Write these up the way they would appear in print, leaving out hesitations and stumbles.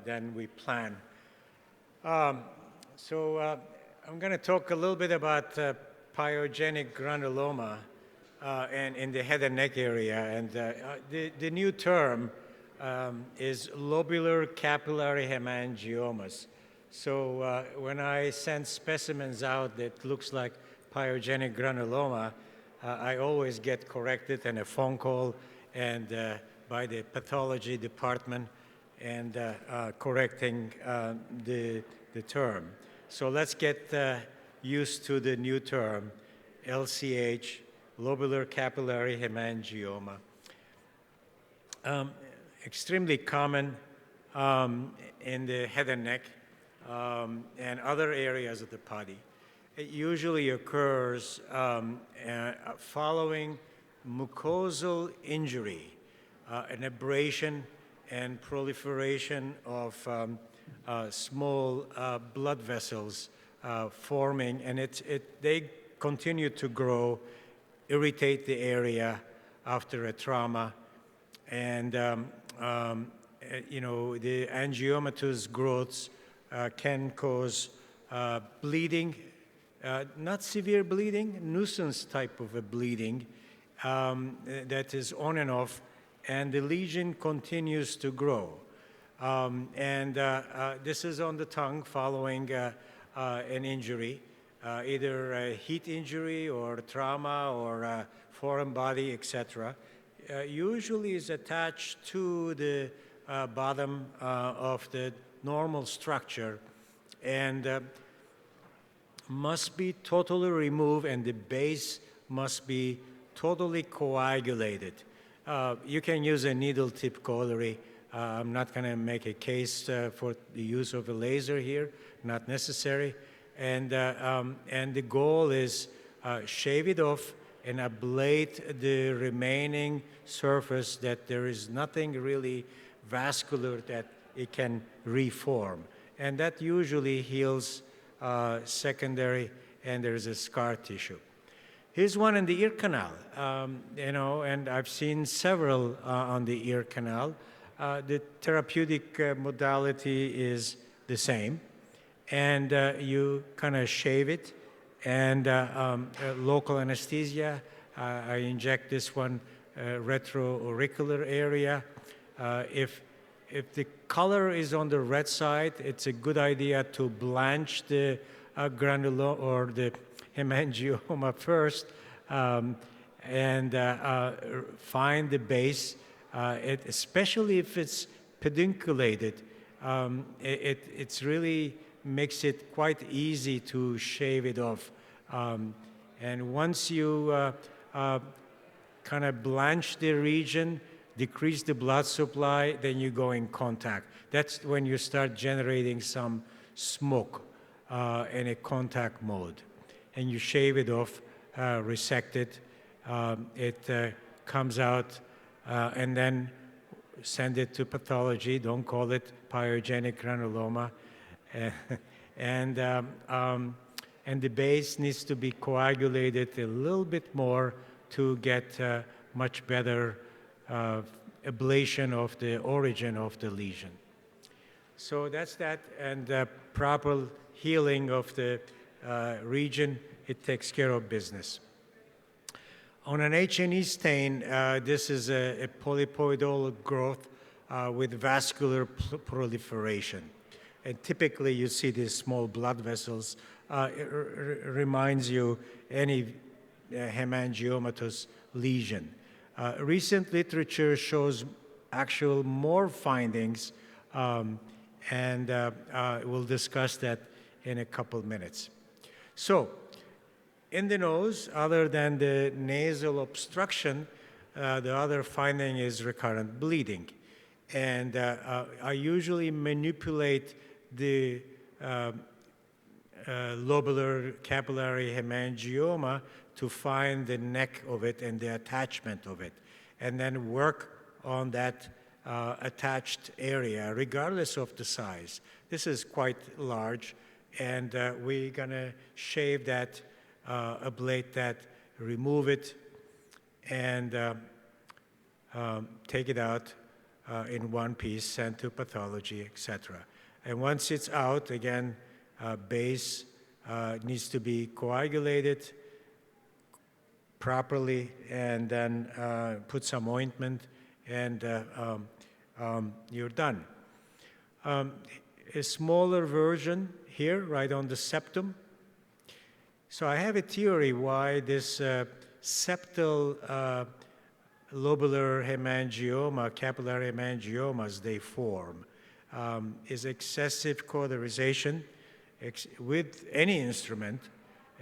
than we plan. Um, I'm going to talk a little bit about pyogenic granuloma and in the head and neck area. And the new term is lobular capillary hemangiomas. So when I send specimens out that looks like pyogenic granuloma, I always get corrected and a phone call and by the pathology department and correcting the term. So let's get used to the new term, LCH, lobular capillary hemangioma. Extremely common in the head and neck and other areas of the body. It usually occurs following mucosal injury, an abrasion and proliferation of small blood vessels forming, and they continue to grow, irritate the area after a trauma, and you know, the angiomatous growths can cause bleeding, not severe bleeding, nuisance type of a bleeding that is on and off, and the lesion continues to grow. This is on the tongue following an injury, either a heat injury or trauma or foreign body, etc. Usually is attached to the bottom of the normal structure and must be totally removed, and the base must be totally coagulated. You can use a needle tip cautery. I'm not going to make a case for the use of a laser here, not necessary. And the goal is shave it off and ablate the remaining surface that there is nothing really vascular that it can reform. And that usually heals secondary, and there's a scar tissue. Here's one in the ear canal, you know, and I've seen several on the ear canal. The therapeutic modality is the same, and you kind of shave it, and local anesthesia. I inject this one retroauricular area. If the color is on the red side, it's a good idea to blanch the granuloma or the hemangioma first and find the base. Especially if it's pedunculated, it really makes it quite easy to shave it off. And once you kind of blanch the region, decrease the blood supply, then you go in contact. That's when you start generating some smoke in a contact mode. And you shave it off, resect it. It comes out, and then send it to pathology. Don't call it pyogenic granuloma. And the base needs to be coagulated a little bit more to get much better ablation of the origin of the lesion. So that's that, and proper healing of the region, it takes care of business. On an H&E stain, this is a polypoidal growth with vascular proliferation. And typically you see these small blood vessels. It reminds you any hemangiomatous lesion. Recent literature shows actual more findings, and we'll discuss that in a couple minutes. So, in the nose, other than the nasal obstruction, the other finding is recurrent bleeding. And I usually manipulate the lobular capillary hemangioma to find the neck of it and the attachment of it, and then work on that attached area, regardless of the size. This is quite large, and we're going to shave that, ablate that, remove it, and take it out in one piece, sent to pathology, etc. And once it's out, again, base needs to be coagulated properly, and then put some ointment, and you're done. A smaller version here, right on the septum. So I have a theory why this septal lobular hemangioma, capillary hemangiomas, they form, is excessive cauterization with any instrument,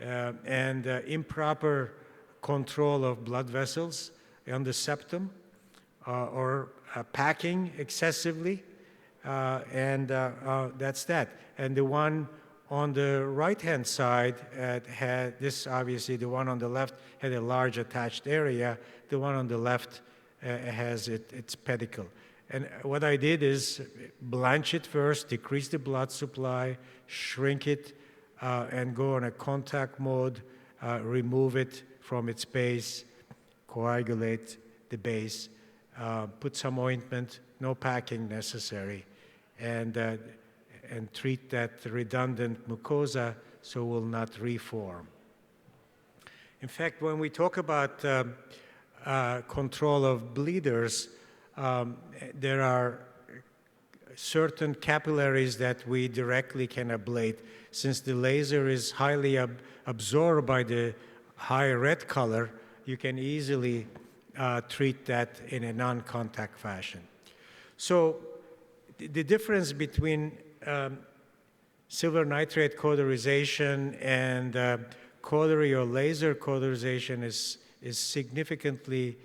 and improper control of blood vessels on the septum, or packing excessively, and that's that. And the one on the right-hand side had this, obviously the one on the left had a large attached area. The one on the left has its pedicle. And what I did is blanch it first, decrease the blood supply, shrink it, and go on a contact mode, remove it from its base, coagulate the base, put some ointment, no packing necessary, and treat that redundant mucosa so it will not reform. In fact, when we talk about control of bleeders, there are certain capillaries that we directly can ablate. Since the laser is highly absorbed by the high red color, you can easily treat that in a non-contact fashion. So the difference between silver nitrate cauterization and cautery or laser cauterization is significantly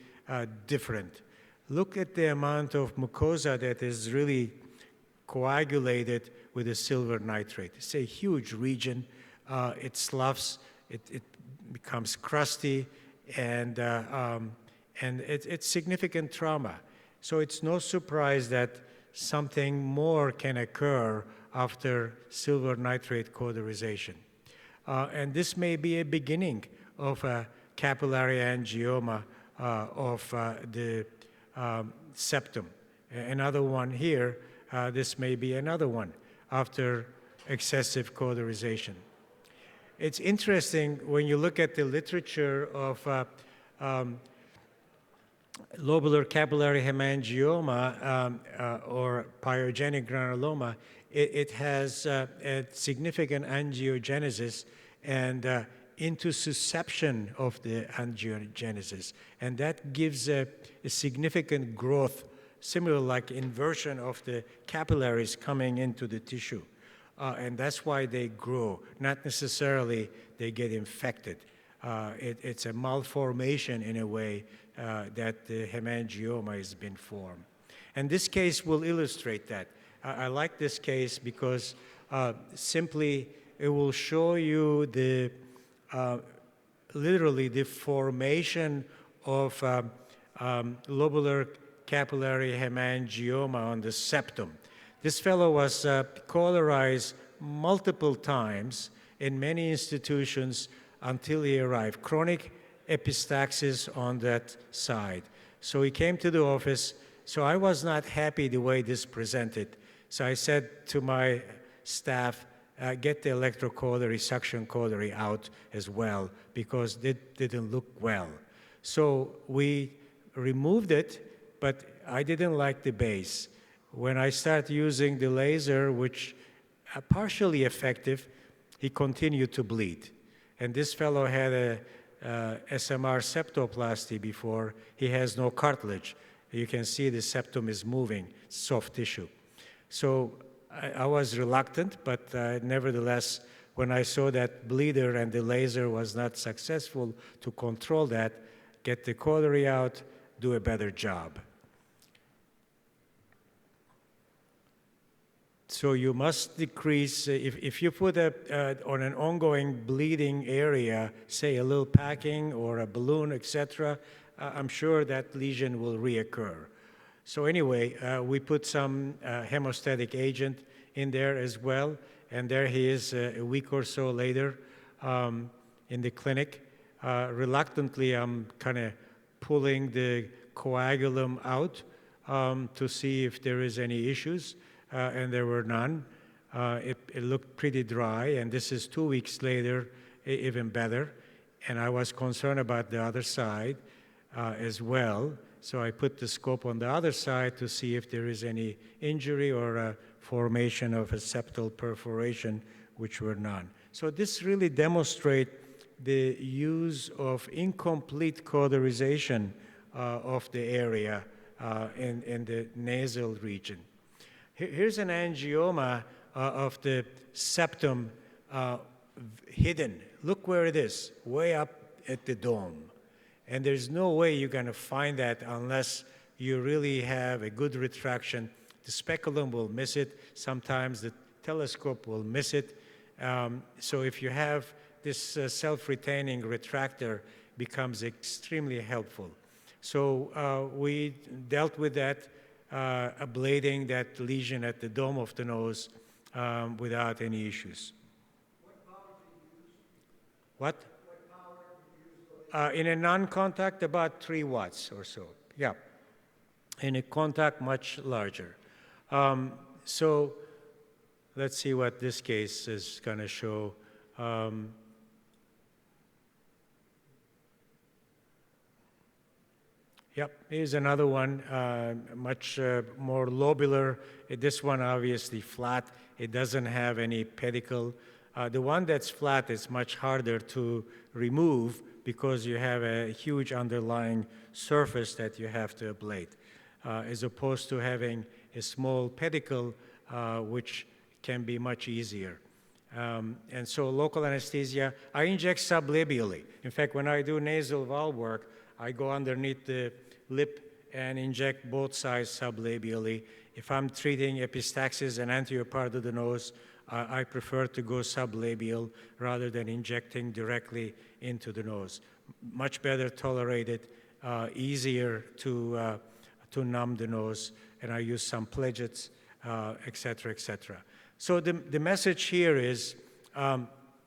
different. Look at the amount of mucosa that is really coagulated with the silver nitrate. It's a huge region. It sloughs, it becomes crusty, and it's significant trauma. So it's no surprise that something more can occur after silver nitrate cauterization. And this may be a beginning of a capillary angioma of the septum. Another one here, this may be another one after excessive cauterization. It's interesting when you look at the literature of lobular capillary hemangioma or pyogenic granuloma. It has a significant angiogenesis and intussusception of the angiogenesis, and that gives a significant growth, similar like inversion of the capillaries coming into the tissue. And that's why they grow, not necessarily they get infected. It's a malformation in a way that the hemangioma has been formed. And this case will illustrate that. I like this case because simply it will show you the literally the formation of lobular capillary hemangioma on the septum. This fellow was cauterized multiple times in many institutions until he arrived. Chronic epistaxis on that side. So he came to the office. So I was not happy the way this presented. So I said to my staff, get the electrocautery, suction cautery out as well, because it didn't look well. So we removed it, but I didn't like the base. When I started using the laser, which partially effective, he continued to bleed. And this fellow had a SMR septoplasty before. He has no cartilage. You can see the septum is moving, soft tissue. So I was reluctant, but nevertheless, when I saw that bleeder and the laser was not successful to control that, get the cautery out, do a better job. So you must decrease, if you put on an ongoing bleeding area, say a little packing or a balloon, etc., I'm sure that lesion will reoccur. So anyway, we put some hemostatic agent in there as well, and there he is a week or so later in the clinic. Reluctantly, I'm kind of pulling the coagulum out, to see if there is any issues, and there were none. It looked pretty dry, and this is 2 weeks later, even better. And I was concerned about the other side as well. So I put the scope on the other side to see if there is any injury or a formation of a septal perforation, which were none. So this really demonstrates the use of incomplete cauterization of the area in the nasal region. Here's an angioma of the septum hidden. Look where it is, way up at the dome. And there's no way you're going to find that unless you really have a good retraction. The speculum will miss it. Sometimes the telescope will miss it. So if you have this self-retaining retractor, becomes extremely helpful. So we dealt with that, ablating that lesion at the dome of the nose without any issues. What power did you use? What? What power did you use? In a non-contact, about 3 watts or so. Yeah. In a contact, much larger. So let's see what this case is going to show. Yep, here's another one, much more lobular. This one obviously flat. It doesn't have any pedicle. The one that's flat is much harder to remove because you have a huge underlying surface that you have to ablate, as opposed to having a small pedicle, which can be much easier. And so local anesthesia, I inject sublabially. In fact, when I do nasal valve work, I go underneath the lip and inject both sides sublabially. If I'm treating epistaxis and anterior part of the nose, I prefer to go sublabial rather than injecting directly into the nose. Much better tolerated, easier to numb the nose, and I use some pledgets, et cetera, et cetera. So the message here is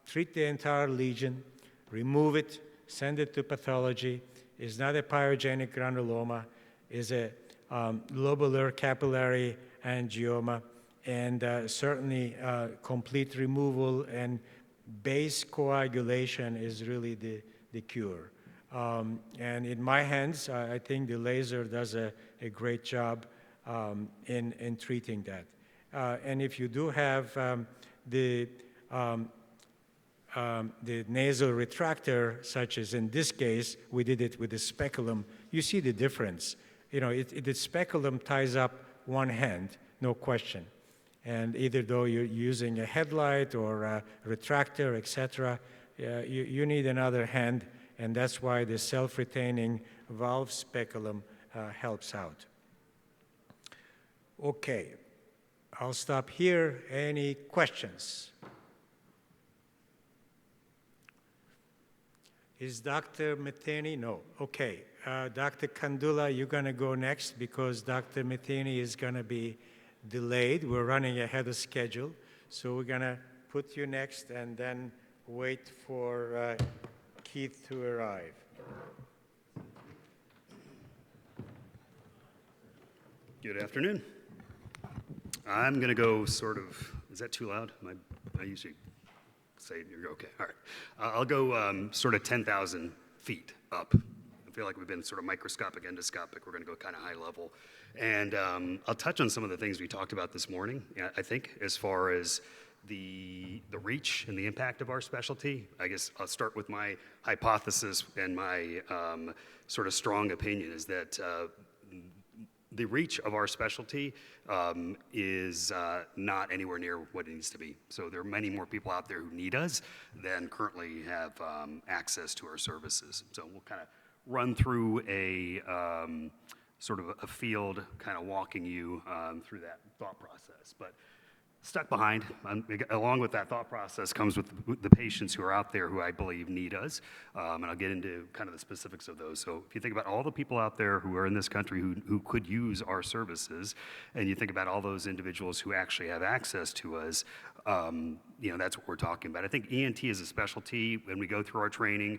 treat the entire lesion, remove it, send it to pathology. It's not a pyogenic granuloma, it's a lobular capillary angioma, and certainly complete removal and base coagulation is really the cure. And in my hands, I think the laser does a great job in treating that. And if you do have the nasal retractor, such as in this case, we did it with the speculum, you see the difference. You know, the speculum ties up one hand, no question. And either though you're using a headlight or a retractor, et cetera, you need another hand, and that's why the self-retaining valve speculum helps out. Okay, I'll stop here. Any questions? Is Dr. Metheny? No. Okay. Dr. Kandula, you're going to go next because Dr. Metheny is going to be delayed. We're running ahead of schedule. So we're going to put you next and then wait for Keith to arrive. Good afternoon. I'm going to go sort of, is that too loud? I usually say you're okay. All right. I'll go sort of 10,000 feet up. I feel like we've been sort of microscopic, endoscopic. We're going to go kind of high level. And I'll touch on some of the things we talked about this morning, I think, as far as the reach and the impact of our specialty. I guess I'll start with my hypothesis and my sort of strong opinion is that the reach of our specialty is not anywhere near what it needs to be. So there are many more people out there who need us than currently have access to our services. So we'll kind of run through a sort of a field, kind of walking you through that thought process. But stuck behind, along with that thought process comes with the patients who are out there who I believe need us, and I'll get into kind of the specifics of those. So if you think about all the people out there who are in this country who could use our services, and you think about all those individuals who actually have access to us, you know, that's what we're talking about. I think ENT is a specialty. When we go through our training,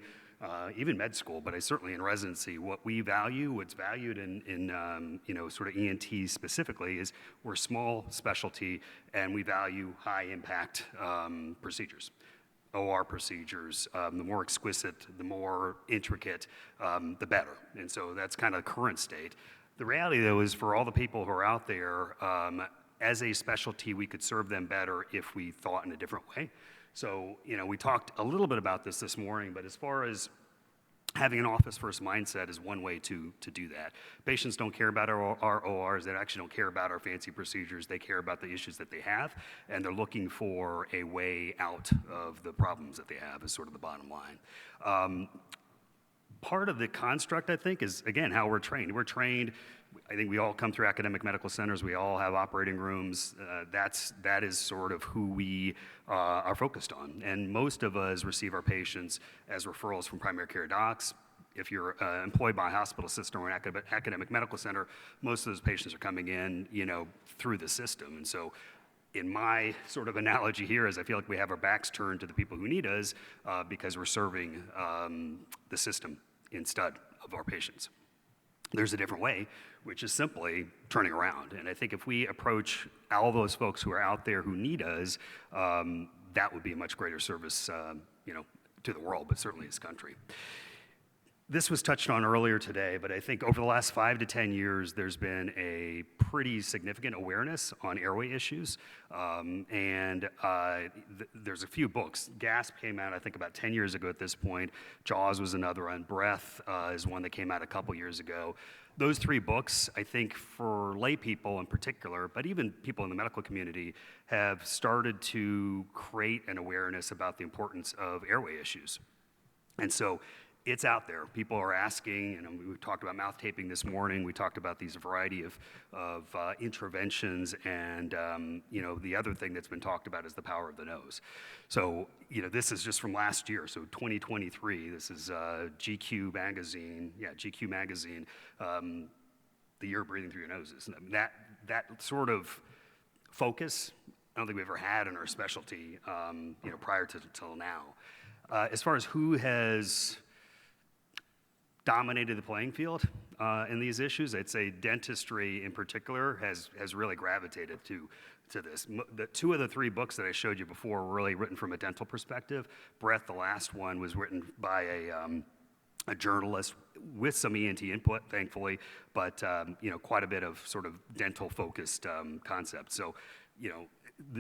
even med school, but certainly in residency, what we value, what's valued in sort of ENT specifically is we're a small specialty and we value high impact procedures. OR procedures, the more exquisite, the more intricate, the better. And so that's kind of the current state. The reality, though, is for all the people who are out there, as a specialty, we could serve them better if we thought in a different way. So, we talked a little bit about this morning, but as far as having an office-first mindset is one way to do that. Patients don't care about our ORs. They actually don't care about our fancy procedures. They care about the issues that they have, and they're looking for a way out of the problems that they have is sort of the bottom line. Part of the construct, I think, is, again, how we're trained. I think we all come through academic medical centers. We all have operating rooms. That is sort of who we are focused on. And most of us receive our patients as referrals from primary care docs. If you're employed by a hospital system or an academic medical center, most of those patients are coming in, through the system. And so in my sort of analogy here is I feel like we have our backs turned to the people who need us because we're serving the system instead of our patients. There's a different way, which is simply turning around. And I think if we approach all those folks who are out there who need us, that would be a much greater service, to the world, but certainly this country. This was touched on earlier today, but I think over the last 5 to 10 years, there's been a pretty significant awareness on airway issues. There's a few books. GASP came out, I think, about 10 years ago at this point. JAWS was another one. Breath is one that came out a couple years ago. Those 3 books, I think, for lay people in particular, but even people in the medical community, have started to create an awareness about the importance of airway issues. And so it's out there. People are asking, and we talked about mouth taping this morning. We talked about these variety of interventions, and the other thing that's been talked about is the power of the nose. So this is just from last year, so 2023. This is GQ magazine. Yeah, GQ magazine. The year of breathing through your noses. And that sort of focus, I don't think we've ever had in our specialty, prior to till now. As far as who has dominated the playing field in these issues, I'd say dentistry in particular has really gravitated to this. The 2 of the 3 books that I showed you before were really written from a dental perspective. Breath, the last one, was written by a journalist with some ENT input, thankfully, but quite a bit of sort of dental-focused concepts. So,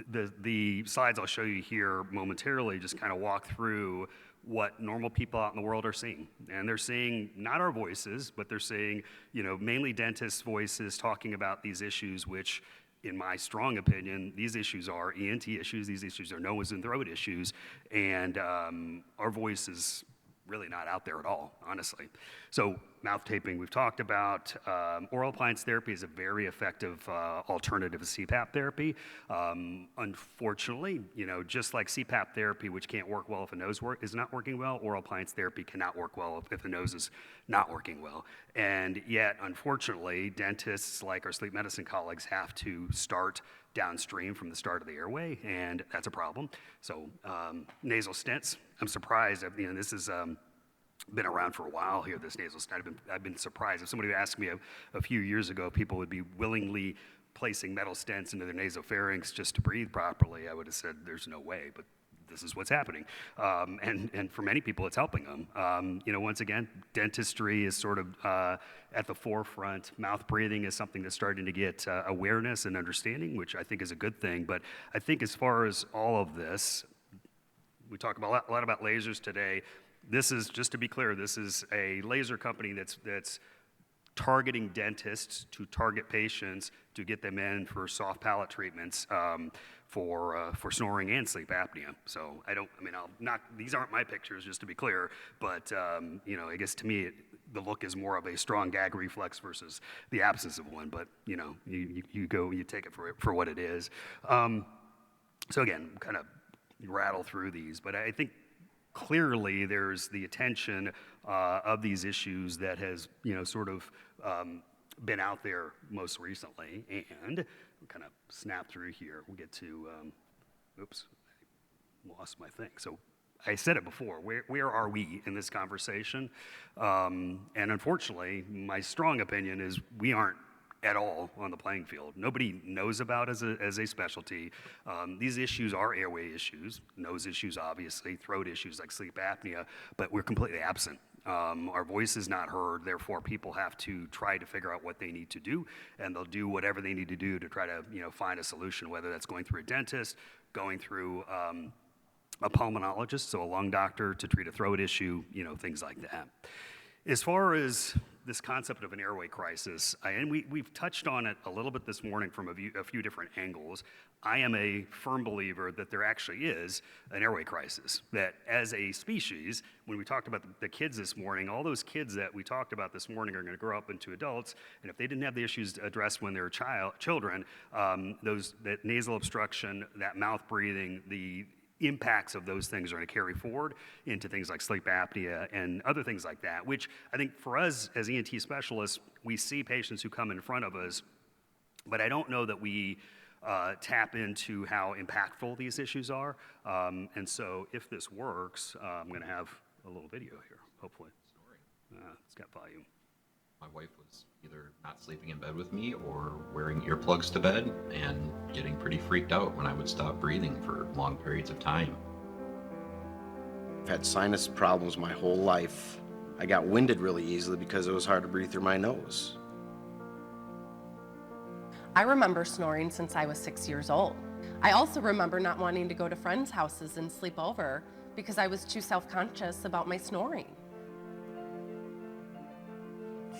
the slides I'll show you here momentarily just kind of walk through what normal people out in the world are seeing. And they're seeing not our voices, but they're seeing, mainly dentists' voices talking about these issues, which, in my strong opinion, these issues are ENT issues, these issues are nose and throat issues, and our voice is really not out there at all, honestly. So mouth taping we've talked about. Oral appliance therapy is a very effective alternative to CPAP therapy. Unfortunately, just like CPAP therapy, which can't work well if a nose is not working well, oral appliance therapy cannot work well if the nose is not working well. And yet, unfortunately, dentists, like our sleep medicine colleagues, have to start downstream from the start of the airway, and that's a problem. So nasal stents, I'm surprised. This has been around for a while here, this nasal stent. I've been surprised. If somebody would ask me a few years ago, people would be willingly placing metal stents into their nasopharynx just to breathe properly, I would have said there's no way, but this is what's happening. And for many people, it's helping them. Once again, dentistry is sort of at the forefront. Mouth breathing is something that's starting to get awareness and understanding, which I think is a good thing. But I think as far as all of this, we talk a lot about lasers today. This is, just to be clear, this is a laser company that's targeting dentists to target patients to get them in for soft palate treatments for snoring and sleep apnea. So these aren't my pictures, just to be clear, but I guess to me the look is more of a strong gag reflex versus the absence of one. But you take it for what it is. So again, kind of rattle through these, but I think clearly there's the attention of these issues that has sort of been out there most recently, and we'll kind of snap through here. We'll get to oops, I lost my thing. So I said it before, where are we in this conversation? And unfortunately, my strong opinion is we aren't at all on the playing field. Nobody knows about it as a specialty. These issues are airway issues, nose issues obviously, throat issues like sleep apnea, but we're completely absent. Our voice is not heard, therefore people have to try to figure out what they need to do, and they'll do whatever they need to do to try to find a solution, whether that's going through a dentist, going through a pulmonologist, so a lung doctor to treat a throat issue, things like that. As far as this concept of an airway crisis, and we've touched on it a little bit this morning from a few different angles. I am a firm believer that there actually is an airway crisis, that as a species, when we talked about the kids this morning, all those kids that we talked about this morning are going to grow up into adults, and if they didn't have the issues addressed when they were children, that nasal obstruction, that mouth breathing, the impacts of those things are going to carry forward into things like sleep apnea and other things like that, which I think for us as ENT specialists, we see patients who come in front of us, but I don't know that we tap into how impactful these issues are. And so if this works, I'm going to have a little video here, hopefully. It's got volume. My wife was either not sleeping in bed with me or wearing earplugs to bed and getting pretty freaked out when I would stop breathing for long periods of time. I've had sinus problems my whole life. I got winded really easily because it was hard to breathe through my nose. I remember snoring since I was 6 years old. I also remember not wanting to go to friends' houses and sleep over because I was too self-conscious about my snoring.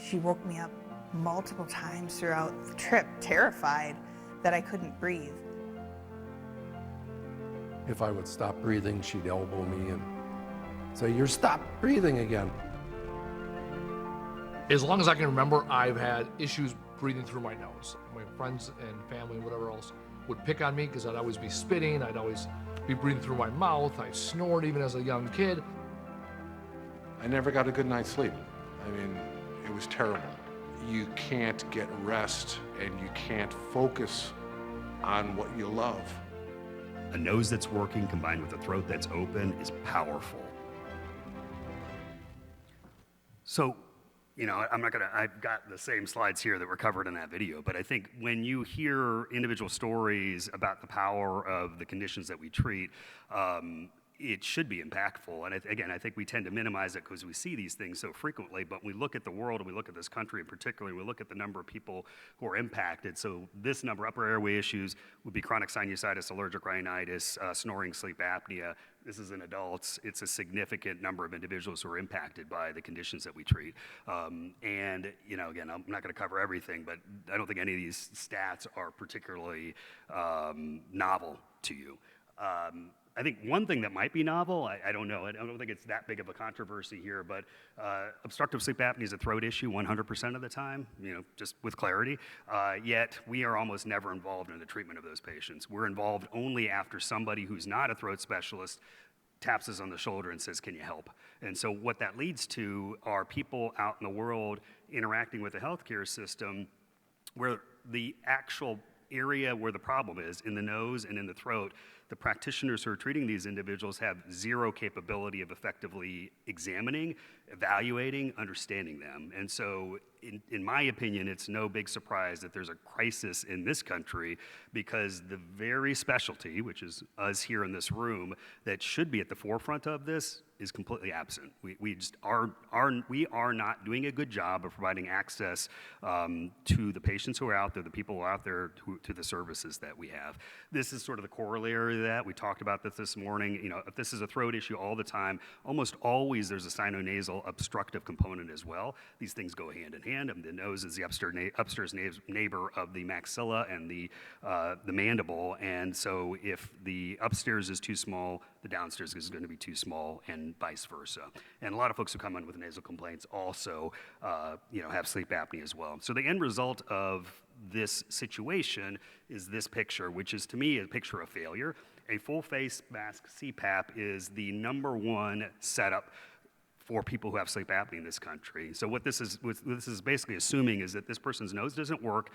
She woke me up multiple times throughout the trip, terrified that I couldn't breathe. If I would stop breathing, she'd elbow me and say, "You're stop breathing again." As long as I can remember, I've had issues breathing through my nose. My friends and family and whatever else would pick on me because I'd always be spitting, I'd always be breathing through my mouth, I snored even as a young kid. I never got a good night's sleep. I mean, it was terrible. You can't get rest and you can't focus on what you love. A nose that's working combined with a throat that's open is powerful. So, I've got the same slides here that were covered in that video, but I think when you hear individual stories about the power of the conditions that we treat, it should be impactful. And I think we tend to minimize it because we see these things so frequently, but when we look at the world and we look at this country in particular, we look at the number of people who are impacted. So this number, upper airway issues, would be chronic sinusitis, allergic rhinitis, snoring, sleep apnea. This is in adults. It's a significant number of individuals who are impacted by the conditions that we treat. Again, I'm not going to cover everything, but I don't think any of these stats are particularly novel to you. I think one thing that might be novel, I don't know, I don't think it's that big of a controversy here, but obstructive sleep apnea is a throat issue 100% of the time, just with clarity, yet we are almost never involved in the treatment of those patients. We're involved only after somebody who's not a throat specialist taps us on the shoulder and says, "Can you help?" And so what that leads to are people out in the world interacting with the healthcare system where the actual area where the problem is, in the nose and in the throat, the practitioners who are treating these individuals have zero capability of effectively examining, evaluating, understanding them. And so, in my opinion, it's no big surprise that there's a crisis in this country because the very specialty, which is us here in this room, that should be at the forefront of this is completely absent. We are not doing a good job of providing access to the patients who are out there, the people who are out there, to the services that we have. This is sort of the corollary of that. We talked about this morning. If this is a throat issue all the time, almost always there's a sinonasal obstructive component as well. These things go hand in hand. The nose is the upstairs neighbor of the maxilla and the mandible, and so if the upstairs is too small, the downstairs is going to be too small, and vice versa. And a lot of folks who come in with nasal complaints also, have sleep apnea as well. So the end result of this situation is this picture, which is to me a picture of failure. A full face mask CPAP is the #1 setup for people who have sleep apnea in this country. So what this is basically assuming is that this person's nose doesn't work,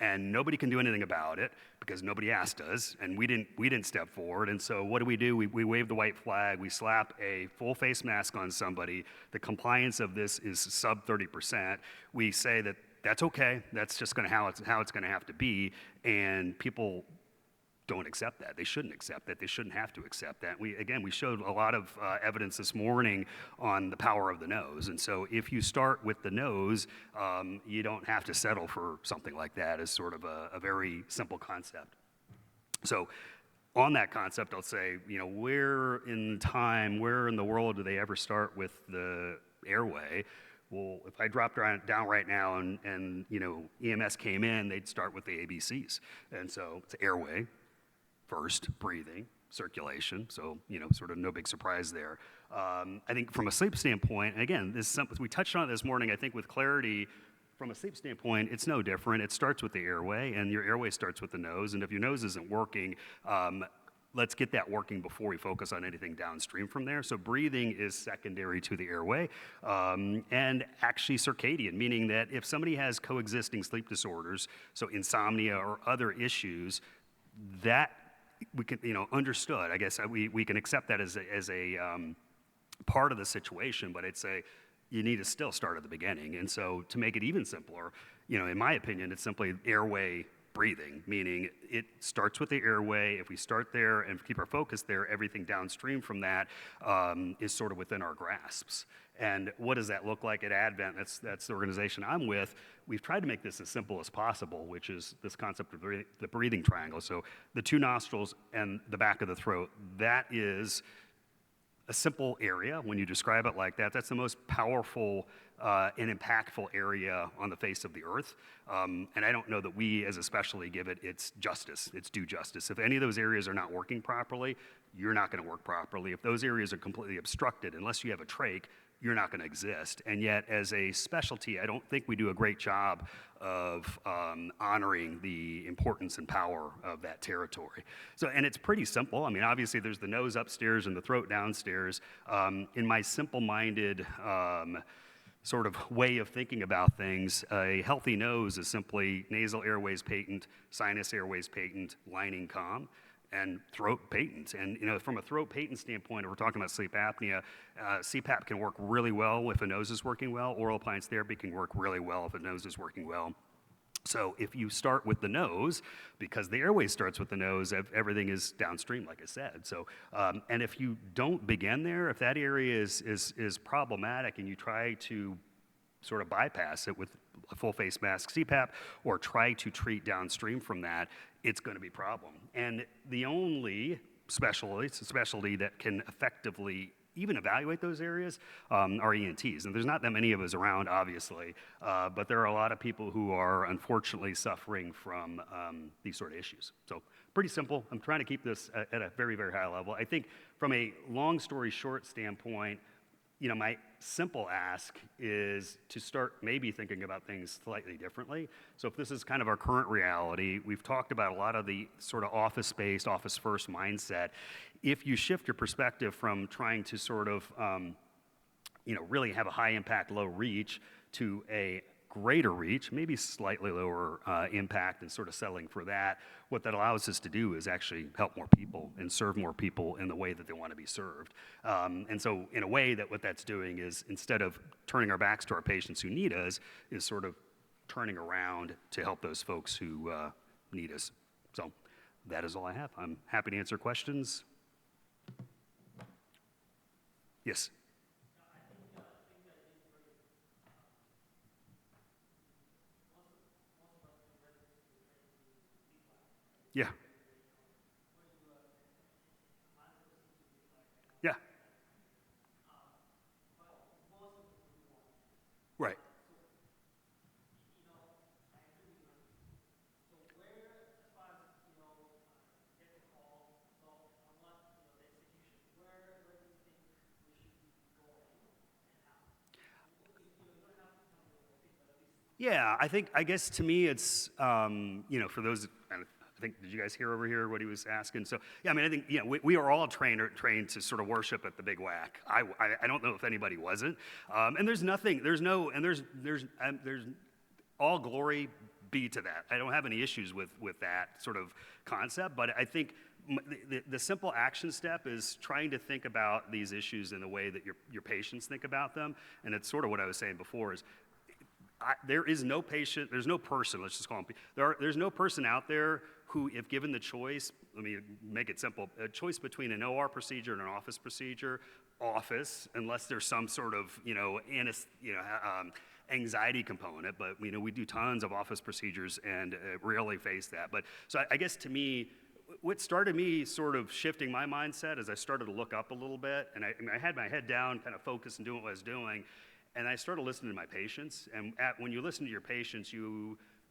and nobody can do anything about it because nobody asked us, and we didn't step forward. And so what do? We wave the white flag. We slap a full face mask on somebody. The compliance of this is sub 30%. We say that that's okay. That's just how it's going to have to be, and people don't accept that. They shouldn't accept that. They shouldn't have to accept that. We showed a lot of evidence this morning on the power of the nose. And so if you start with the nose, you don't have to settle for something like that as sort of a very simple concept. So on that concept, I'll say, where in the world do they ever start with the airway? Well, if I dropped down right now and EMS came in, they'd start with the ABCs. And so it's airway, first, breathing, circulation, so sort of no big surprise there. I think from a sleep standpoint, and again, we touched on it this morning, I think with clarity, from a sleep standpoint, it's no different. It starts with the airway, and your airway starts with the nose, and if your nose isn't working, let's get that working before we focus on anything downstream from there. So breathing is secondary to the airway, and actually circadian, meaning that if somebody has coexisting sleep disorders, so insomnia or other issues, that we can, understood. I guess we can accept that as a part of the situation, but you need to still start at the beginning. And so to make it even simpler, in my opinion, it's simply airway breathing, meaning it starts with the airway. If we start there and keep our focus there, everything downstream from that is sort of within our grasps. And what does that look like at Advent? That's the organization I'm with. We've tried to make this as simple as possible, which is this concept of the breathing triangle. So the two nostrils and the back of the throat, that is a simple area. When you describe it like that, that's the most powerful and impactful area on the face of the earth. And I don't know that we as a specialty give it its justice, its due justice. If any of those areas are not working properly, you're not going to work properly. If those areas are completely obstructed, unless you have a trach, you're not going to exist. And yet, as a specialty, I don't think we do a great job of honoring the importance and power of that territory. So, and it's pretty simple. I mean, obviously, there's the nose upstairs and the throat downstairs. In my simple-minded sort of way of thinking about things, a healthy nose is simply nasal airways patent, sinus airways patent, lining calm, and throat patent. And from a throat patent standpoint, if we're talking about sleep apnea, CPAP can work really well if a nose is working well. Oral appliance therapy can work really well if a nose is working well. So if you start with the nose, because the airway starts with the nose, everything is downstream, like I said. So, and if you don't begin there, if that area is problematic and you try to sort of bypass it with a full face mask CPAP or try to treat downstream from that, it's going to be a problem. And the only specialty that can effectively even evaluate those areas are ENTs. And there's not that many of us around, obviously, but there are a lot of people who are unfortunately suffering from these sort of issues. So pretty simple. I'm trying to keep this at a very, very high level. I think from a long story short standpoint, my simple ask is to start maybe thinking about things slightly differently. So if this is kind of our current reality, we've talked about a lot of the sort of office-based, office-first mindset. If you shift your perspective from trying to sort of, really have a high impact, low reach to a greater reach, maybe slightly lower impact and sort of settling for that, what that allows us to do is actually help more people and serve more people in the way that they want to be served. And so in a way that what that's doing is instead of turning our backs to our patients who need us, is sort of turning around to help those folks who need us. So that is all I have. I'm happy to answer questions. Yes. Yeah. Yeah. Right. Yeah, I guess to me it's, for those, I think, did you guys hear over here what he was asking? So, yeah, I mean, I think, we are all trained to sort of worship at the big whack. I don't know if anybody wasn't. And there's all glory be to that. I don't have any issues with that sort of concept, but I think the simple action step is trying to think about these issues in the way that your patients think about them, and it's sort of what I was saying before is there is no patient, there's no person, let's just call them, there's no person out there who, if given the choice, let me make it simple, a choice between an OR procedure and an office procedure, unless there's some sort of, anxiety component, but we do tons of office procedures and rarely face that. But so I guess to me, what started me sort of shifting my mindset as I started to look up a little bit, and I had my head down, kind of focused and doing what I was doing, and I started listening to my patients. And when you listen to your patients,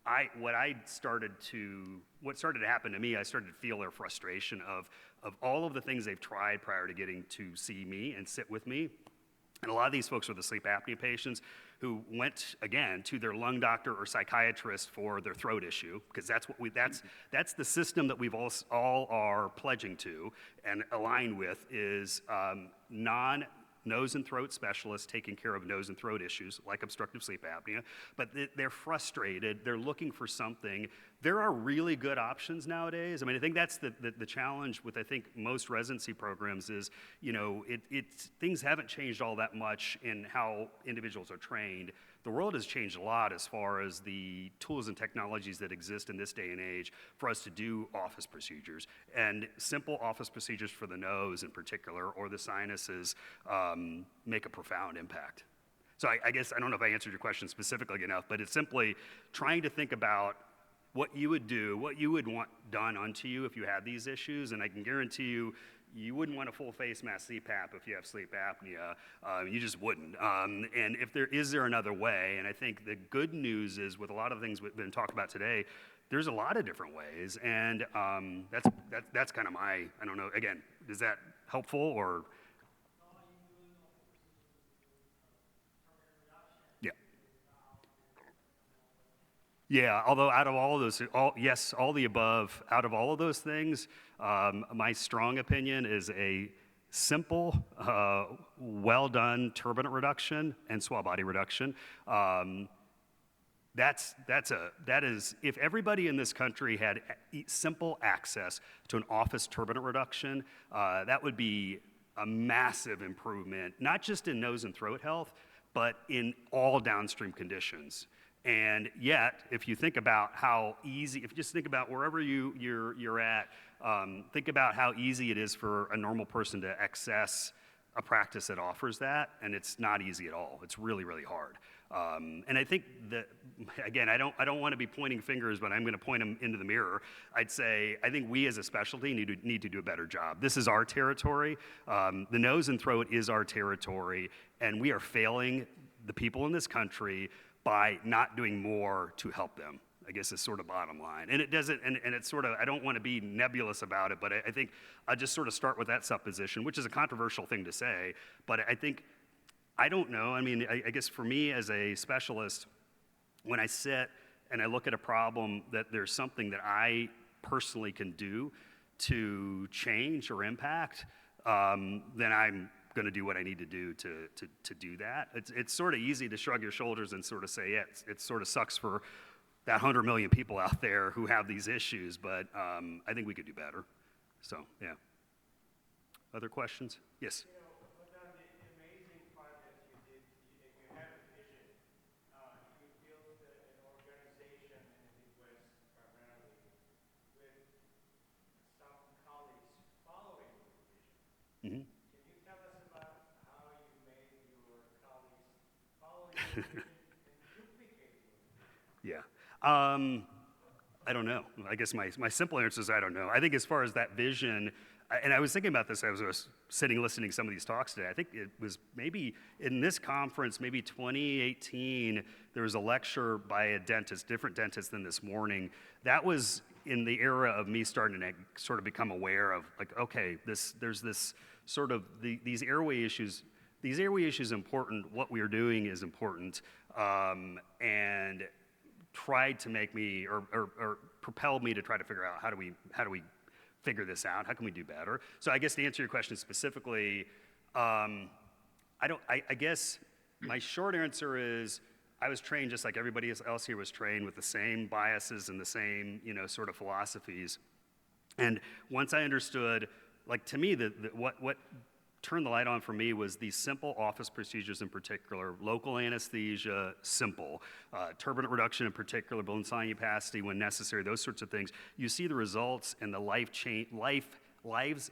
what started to happen to me, I started to feel their frustration of all of the things they've tried prior to getting to see me and sit with me. And a lot of these folks are the sleep apnea patients who went, again, to their lung doctor or psychiatrist for their throat issue, because that's the system that we've all are pledging to and aligned with is nose and throat specialists taking care of nose and throat issues like obstructive sleep apnea, but they're frustrated, they're looking for something. There are really good options nowadays. I mean, I think that's the challenge with, I think, most residency programs is, things haven't changed all that much in how individuals are trained. The world has changed a lot as far as the tools and technologies that exist in this day and age for us to do office procedures. And simple office procedures for the nose in particular, or the sinuses, make a profound impact. So I guess, I don't know if I answered your question specifically enough, but it's simply trying to think about what you would do, what you would want done unto you if you had these issues, and I can guarantee you, you wouldn't want a full face mask CPAP if you have sleep apnea. You just wouldn't. And is there another way? And I think the good news is with a lot of things we've been talking about today, there's a lot of different ways. And that's kind of I don't know, again, is that helpful or? Yeah. Yeah, although out of all of those, all the above, out of all of those things, my strong opinion is a simple, well-done turbinate reduction and swell body reduction. That is, if everybody in this country had simple access to an office turbinate reduction, that would be a massive improvement, not just in nose and throat health, but in all downstream conditions. And yet, if you think about how easy, if you just think about wherever you're at, think about how easy it is for a normal person to access a practice that offers that, and it's not easy at all. It's really, really hard. And I think that, again, I don't want to be pointing fingers, but I'm going to point them into the mirror. I'd say I think we as a specialty need to do a better job. This is our territory. The nose and throat is our territory, and we are failing the people in this country by not doing more to help them, I guess is sort of bottom line. And it doesn't, and it's sort of, I don't want to be nebulous about it, but I think I'll just sort of start with that supposition, which is a controversial thing to say, but I think, I don't know, I mean, I guess for me as a specialist, when I sit and I look at a problem that there's something that I personally can do to change or impact, then I'm going to do what I need to do to do that. It's sort of easy to shrug your shoulders and sort of say, yeah, it sort of sucks for that 100 million people out there who have these issues, but I think we could do better. So, yeah. Other questions? Yes? You know, but on the amazing project you did, you had a vision. You built an organization in the Midwest primarily with some colleagues following your vision. Mm-hmm. Can you tell us about how you made your colleagues follow your vision and duplicate your vision? Yeah. I don't know. I guess my simple answer is I don't know. I think as far as that vision, and I was thinking about this as I was sitting listening to some of these talks today. I think it was maybe in this conference, maybe 2018, there was a lecture by a dentist, different dentist than this morning. That was in the era of me starting to sort of become aware of like, okay, there's this sort of these airway issues. These airway issues important. What we are doing is important, and tried to make me or propelled me to try to figure out how do we figure this out? How can we do better? So I guess to answer your question specifically, I guess my short answer is I was trained just like everybody else here was trained with the same biases and the same, sort of philosophies. And once I understood, like to me, what turned the light on for me was these simple office procedures in particular, local anesthesia, simple, turbinate reduction in particular, bone sinupacity when necessary, those sorts of things. You see the results and the lives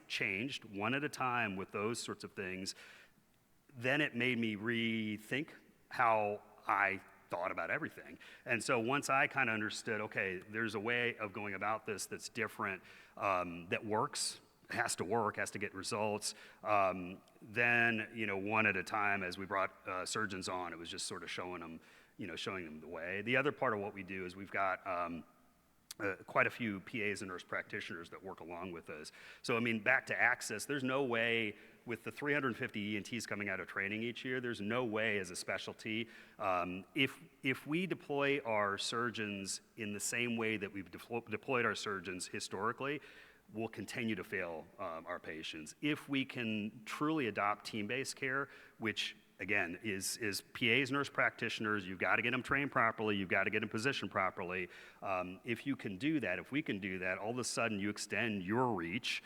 changed one at a time with those sorts of things. Then it made me rethink how I thought about everything. And so once I kind of understood, okay, there's a way of going about this that's different, that works, has to work, has to get results. Then, one at a time, as we brought surgeons on, it was just sort of showing them the way. The other part of what we do is we've got quite a few PAs and nurse practitioners that work along with us. So, I mean, back to access, there's no way with the 350 ENTs coming out of training each year, there's no way as a specialty, if we deploy our surgeons in the same way that we've deployed our surgeons historically, we'll continue to fail our patients. If we can truly adopt team-based care, which again is PAs, nurse practitioners, you've got to get them trained properly, you've got to get them positioned properly. If you can do that, if we can do that, all of a sudden you extend your reach,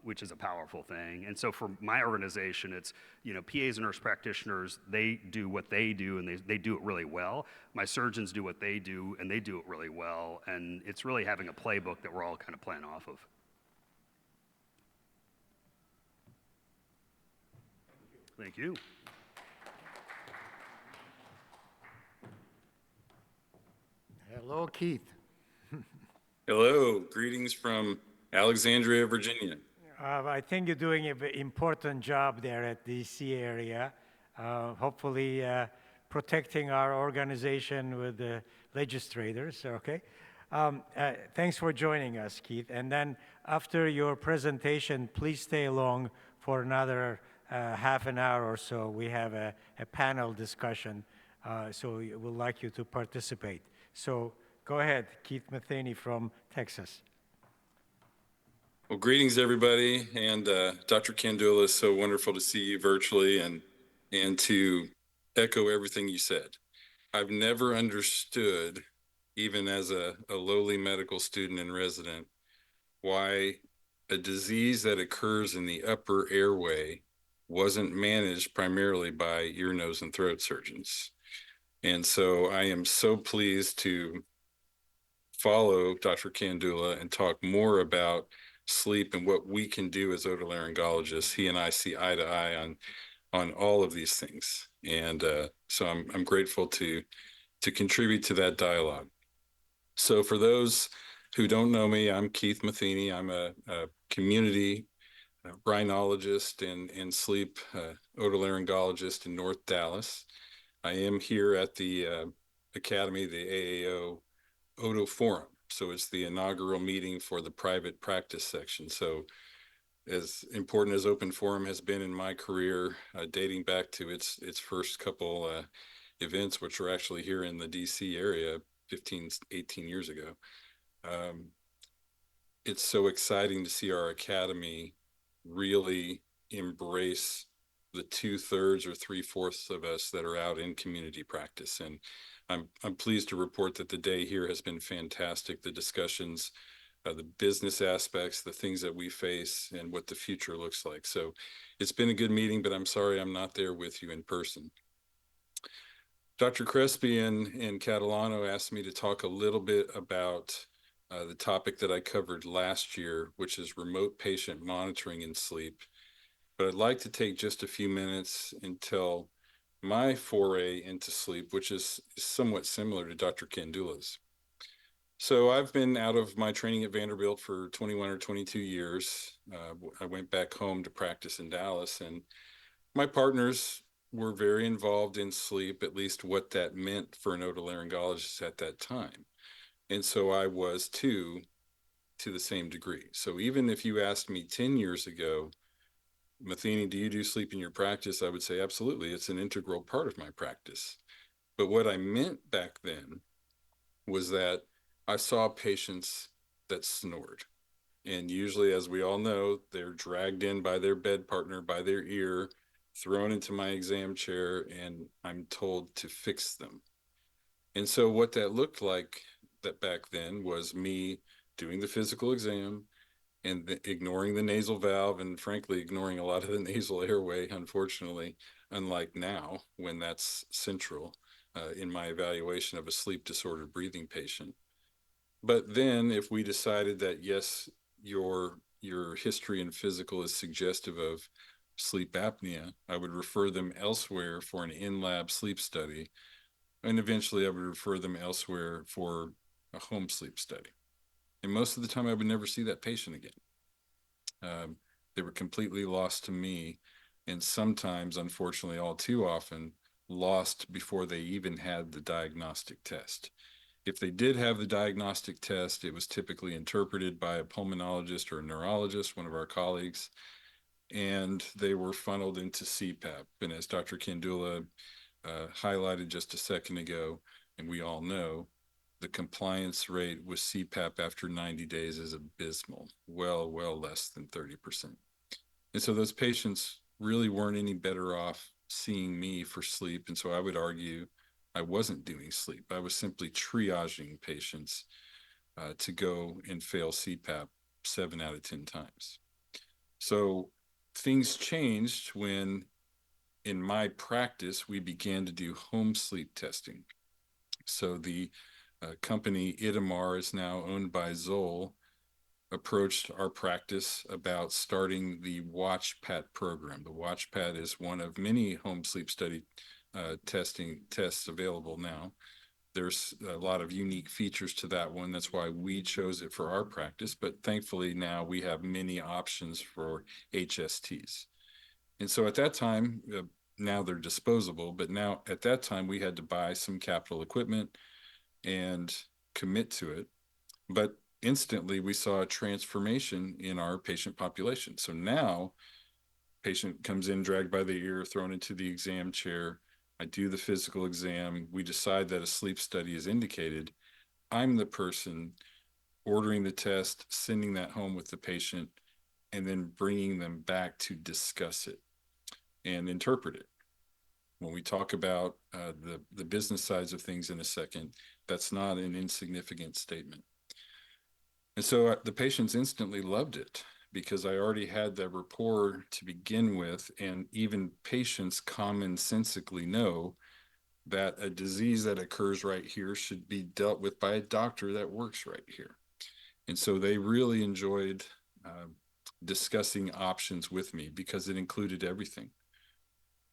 which is a powerful thing. And so for my organization, it's, PAs and nurse practitioners, they do what they do and they do it really well. My surgeons do what they do and they do it really well. And it's really having a playbook that we're all kind of playing off of. Thank you. Hello, Keith. Hello, greetings from Alexandria, Virginia. I think you're doing an important job there at the DC area, hopefully protecting our organization with the legislators, okay? Thanks for joining us, Keith. And then after your presentation, please stay along for another half an hour or so. We have a panel discussion, so we would like you to participate. So go ahead, Keith Matheny from Texas. Well, greetings, everybody. And Dr. Kandula, it's so wonderful to see you virtually and to echo everything you said. I've never understood, even as a lowly medical student and resident, why a disease that occurs in the upper airway wasn't managed primarily by ear, nose, and throat surgeons. And so I am so pleased to follow Dr. Kandula and talk more about sleep and what we can do as otolaryngologists. He and I see eye to eye on all of these things. And so I'm grateful to contribute to that dialogue. So for those who don't know me, I'm Keith Matheny. I'm a community rhinologist and sleep otolaryngologist in North Dallas. I am here at the Academy, the AAO Oto Forum. So it's the inaugural meeting for the private practice section. So as important as Open Forum has been in my career, dating back to its first couple events, which were actually here in the DC area 15, 18 years ago. It's so exciting to see our Academy really embrace the 2/3 or 3/4 of us that are out in community practice. And I'm pleased to report that the day here has been fantastic. The discussions, the business aspects, the things that we face, and what the future looks like. So it's been a good meeting, but I'm sorry I'm not there with you in person. Dr. Crespi and Catalano asked me to talk a little bit about the topic that I covered last year, which is remote patient monitoring in sleep. But I'd like to take just a few minutes and tell my foray into sleep, which is somewhat similar to Dr. Kandula's. So I've been out of my training at Vanderbilt for 21 or 22 years. I went back home to practice in Dallas, and my partners were very involved in sleep, at least what that meant for an otolaryngologist at that time. And so I was too, to the same degree. So even if you asked me 10 years ago, Matheny, do you do sleep in your practice? I would say, absolutely. It's an integral part of my practice. But what I meant back then was that I saw patients that snored. And usually, as we all know, they're dragged in by their bed partner, by their ear, thrown into my exam chair, and I'm told to fix them. And so what that looked like that back then was me doing the physical exam and ignoring the nasal valve and frankly ignoring a lot of the nasal airway, unfortunately, unlike now when that's central in my evaluation of a sleep disordered breathing patient. But then if we decided that yes, your history and physical is suggestive of sleep apnea, I would refer them elsewhere for an in-lab sleep study, and eventually I would refer them elsewhere for a home sleep study. And most of the time I would never see that patient again. They were completely lost to me, and sometimes, unfortunately, all too often, lost before they even had the diagnostic test. If they did have the diagnostic test, it was typically interpreted by a pulmonologist or a neurologist, one of our colleagues, and they were funneled into CPAP. And as Dr. Kandula highlighted just a second ago, and we all know, the compliance rate with CPAP after 90 days is abysmal, well less than 30%. And so those patients really weren't any better off seeing me for sleep. And so I would argue I wasn't doing sleep. I was simply triaging patients to go and fail CPAP 7 out of 10 times. So things changed when, in my practice, we began to do home sleep testing. So the company Itamar is now owned by Zoll, approached our practice about starting the WatchPat program. The WatchPat is one of many home sleep study tests available now. There's a lot of unique features to that one. That's why we chose it for our practice. But thankfully now we have many options for HSTs. And so at that time, now they're disposable, but now at that time we had to buy some capital equipment and commit to it. But instantly we saw a transformation in our patient population. So now patient comes in dragged by the ear, thrown into the exam chair. I do the physical exam. We decide that a sleep study is indicated. I'm the person ordering the test, sending that home with the patient, and then bringing them back to discuss it and interpret it. When we talk about the business sides of things in a second, that's not an insignificant statement. And so the patients instantly loved it because I already had that rapport to begin with, and even patients commonsensically know that a disease that occurs right here should be dealt with by a doctor that works right here. And so they really enjoyed discussing options with me because it included everything.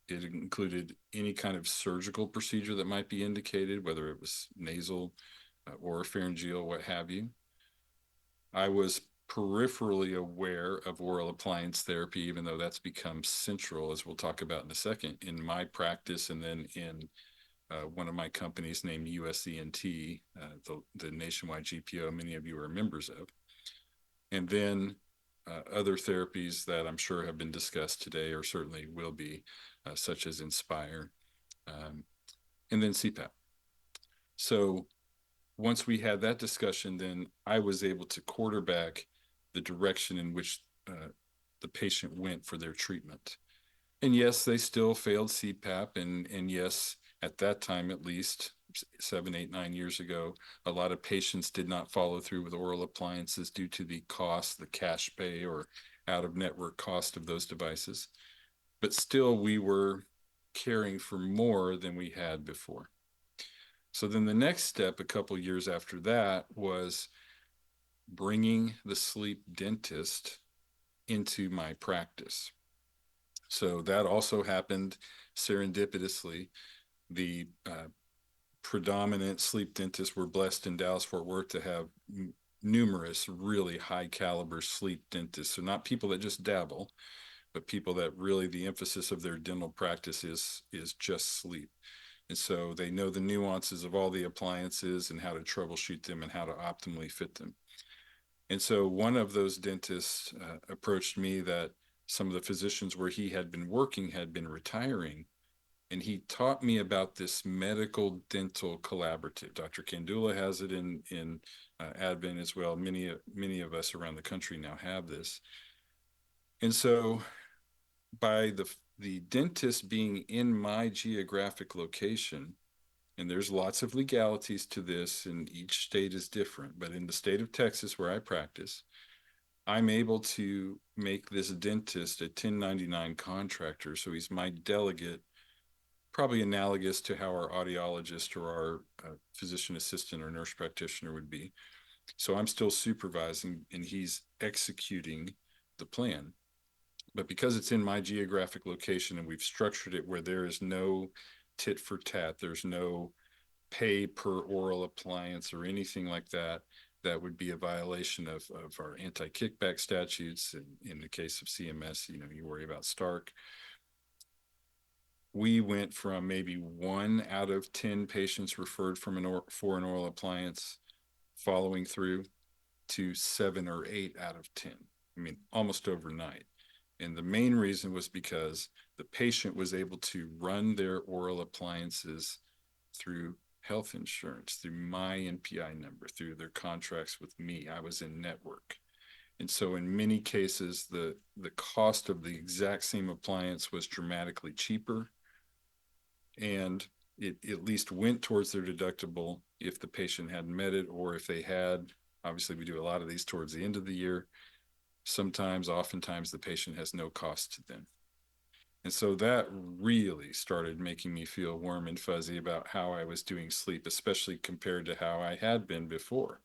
It included any kind of surgical procedure that might be indicated, whether it was nasal, oropharyngeal, what have you. I was peripherally aware of oral appliance therapy, even though that's become central, as we'll talk about in a second, in my practice and then in one of my companies named USENT, the nationwide GPO many of you are members of. And then other therapies that I'm sure have been discussed today or certainly will be, such as Inspire, and then CPAP. So once we had that discussion, then I was able to quarterback the direction in which the patient went for their treatment. And yes, they still failed CPAP, and yes, at that time at least 7, 8, 9 years ago, a lot of patients did not follow through with oral appliances due to the cost, the cash pay or out of network cost of those devices. But still, we were caring for more than we had before. So then the next step, a couple years after that, was bringing the sleep dentist into my practice. So that also happened serendipitously. The predominant sleep dentists were blessed in Dallas-Fort Worth to have numerous really high caliber sleep dentists. So not people that just dabble, but people that really the emphasis of their dental practice is just sleep. And so they know the nuances of all the appliances and how to troubleshoot them and how to optimally fit them. And so one of those dentists approached me that some of the physicians where he had been working had been retiring. And he taught me about this medical dental collaborative. Dr. Kandula has it in Advent as well. Many of us around the country now have this. And so by the dentist being in my geographic location, and there's lots of legalities to this, and each state is different, but in the state of Texas where I practice, I'm able to make this dentist a 1099 contractor. So he's my delegate, probably analogous to how our audiologist or our physician assistant or nurse practitioner would be. So I'm still supervising and he's executing the plan. But because it's in my geographic location and we've structured it where there is no tit for tat, there's no pay per oral appliance or anything like that, that would be a violation of our anti-kickback statutes. And in the case of CMS, you know, you worry about Stark. We went from maybe 1 out of 10 patients referred from for an oral appliance following through to 7 or 8 out of 10. I mean, almost overnight. And the main reason was because the patient was able to run their oral appliances through health insurance, through my NPI number, through their contracts with me. I was in network. And so in many cases, the cost of the exact same appliance was dramatically cheaper. And it at least went towards their deductible if the patient hadn't met it, or if they had. Obviously, we do a lot of these towards the end of the year. Sometimes, oftentimes, the patient has no cost to them. And so that really started making me feel warm and fuzzy about how I was doing sleep, especially compared to how I had been before,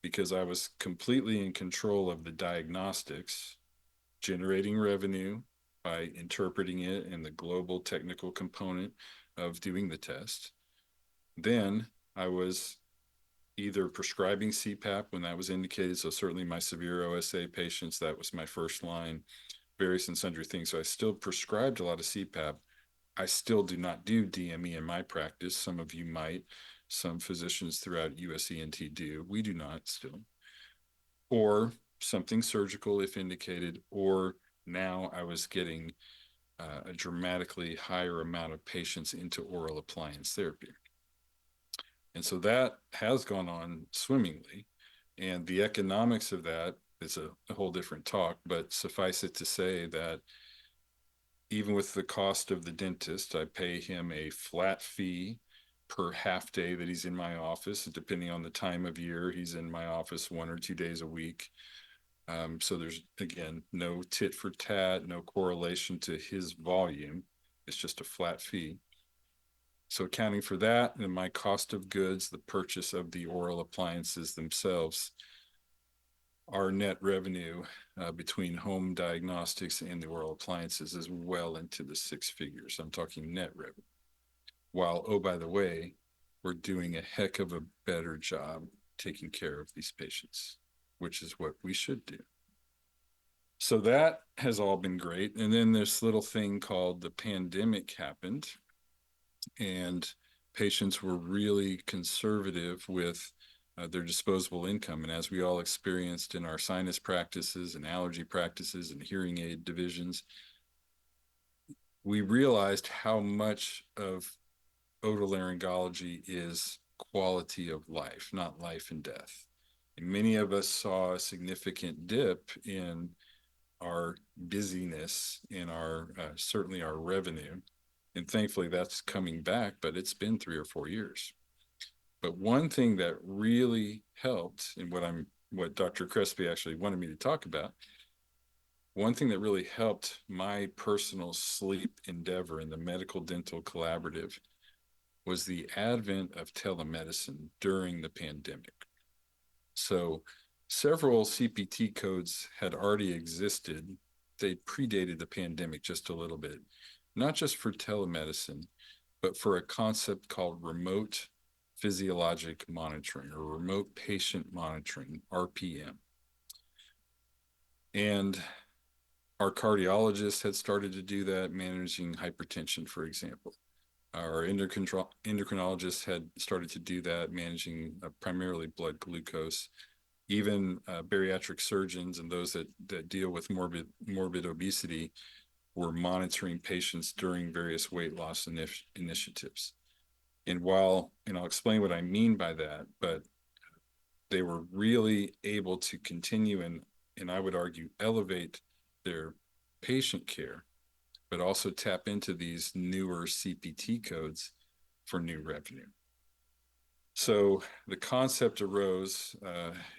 because I was completely in control of the diagnostics, generating revenue by interpreting it and the global technical component of doing the test. Then I was either prescribing CPAP when that was indicated. So certainly my severe OSA patients, that was my first line, various and sundry things. So I still prescribed a lot of CPAP. I still do not do DME in my practice. Some of you might. Some physicians throughout USENT do. We do not still. Or something surgical if indicated, or now I was getting a dramatically higher amount of patients into oral appliance therapy. And so that has gone on swimmingly. And the economics of that is a whole different talk, but suffice it to say that even with the cost of the dentist, I pay him a flat fee per half day that he's in my office. Depending on the time of year, he's in my office 1 or 2 days a week. So there's, again, no tit for tat, no correlation to his volume. It's just a flat fee. So accounting for that and my cost of goods, the purchase of the oral appliances themselves, our net revenue between home diagnostics and the oral appliances is well into the 6 figures. I'm talking net revenue. While, oh, by the way, we're doing a heck of a better job taking care of these patients, which is what we should do. So that has all been great. And then this little thing called the pandemic happened, and patients were really conservative with their disposable income. And as we all experienced in our sinus practices and allergy practices and hearing aid divisions, we realized how much of otolaryngology is quality of life, not life and death. And many of us saw a significant dip in our busyness, in our certainly our revenue. And thankfully that's coming back, but it's been 3 or 4 years. But one thing that really helped, and what Dr. Crespi actually wanted me to talk about, one thing that really helped my personal sleep endeavor in the medical dental collaborative was the advent of telemedicine during the pandemic. So several CPT codes had already existed. They predated the pandemic just a little bit, not just for telemedicine, but for a concept called remote physiologic monitoring or remote patient monitoring, RPM. And our cardiologists had started to do that, managing hypertension, for example. Our endocrinologists had started to do that, managing primarily blood glucose. Even bariatric surgeons and those that deal with morbid obesity were monitoring patients during various weight loss initiatives. And I'll explain what I mean by that, but they were really able to continue and I would argue elevate their patient care but also tap into these newer CPT codes for new revenue. So the concept arose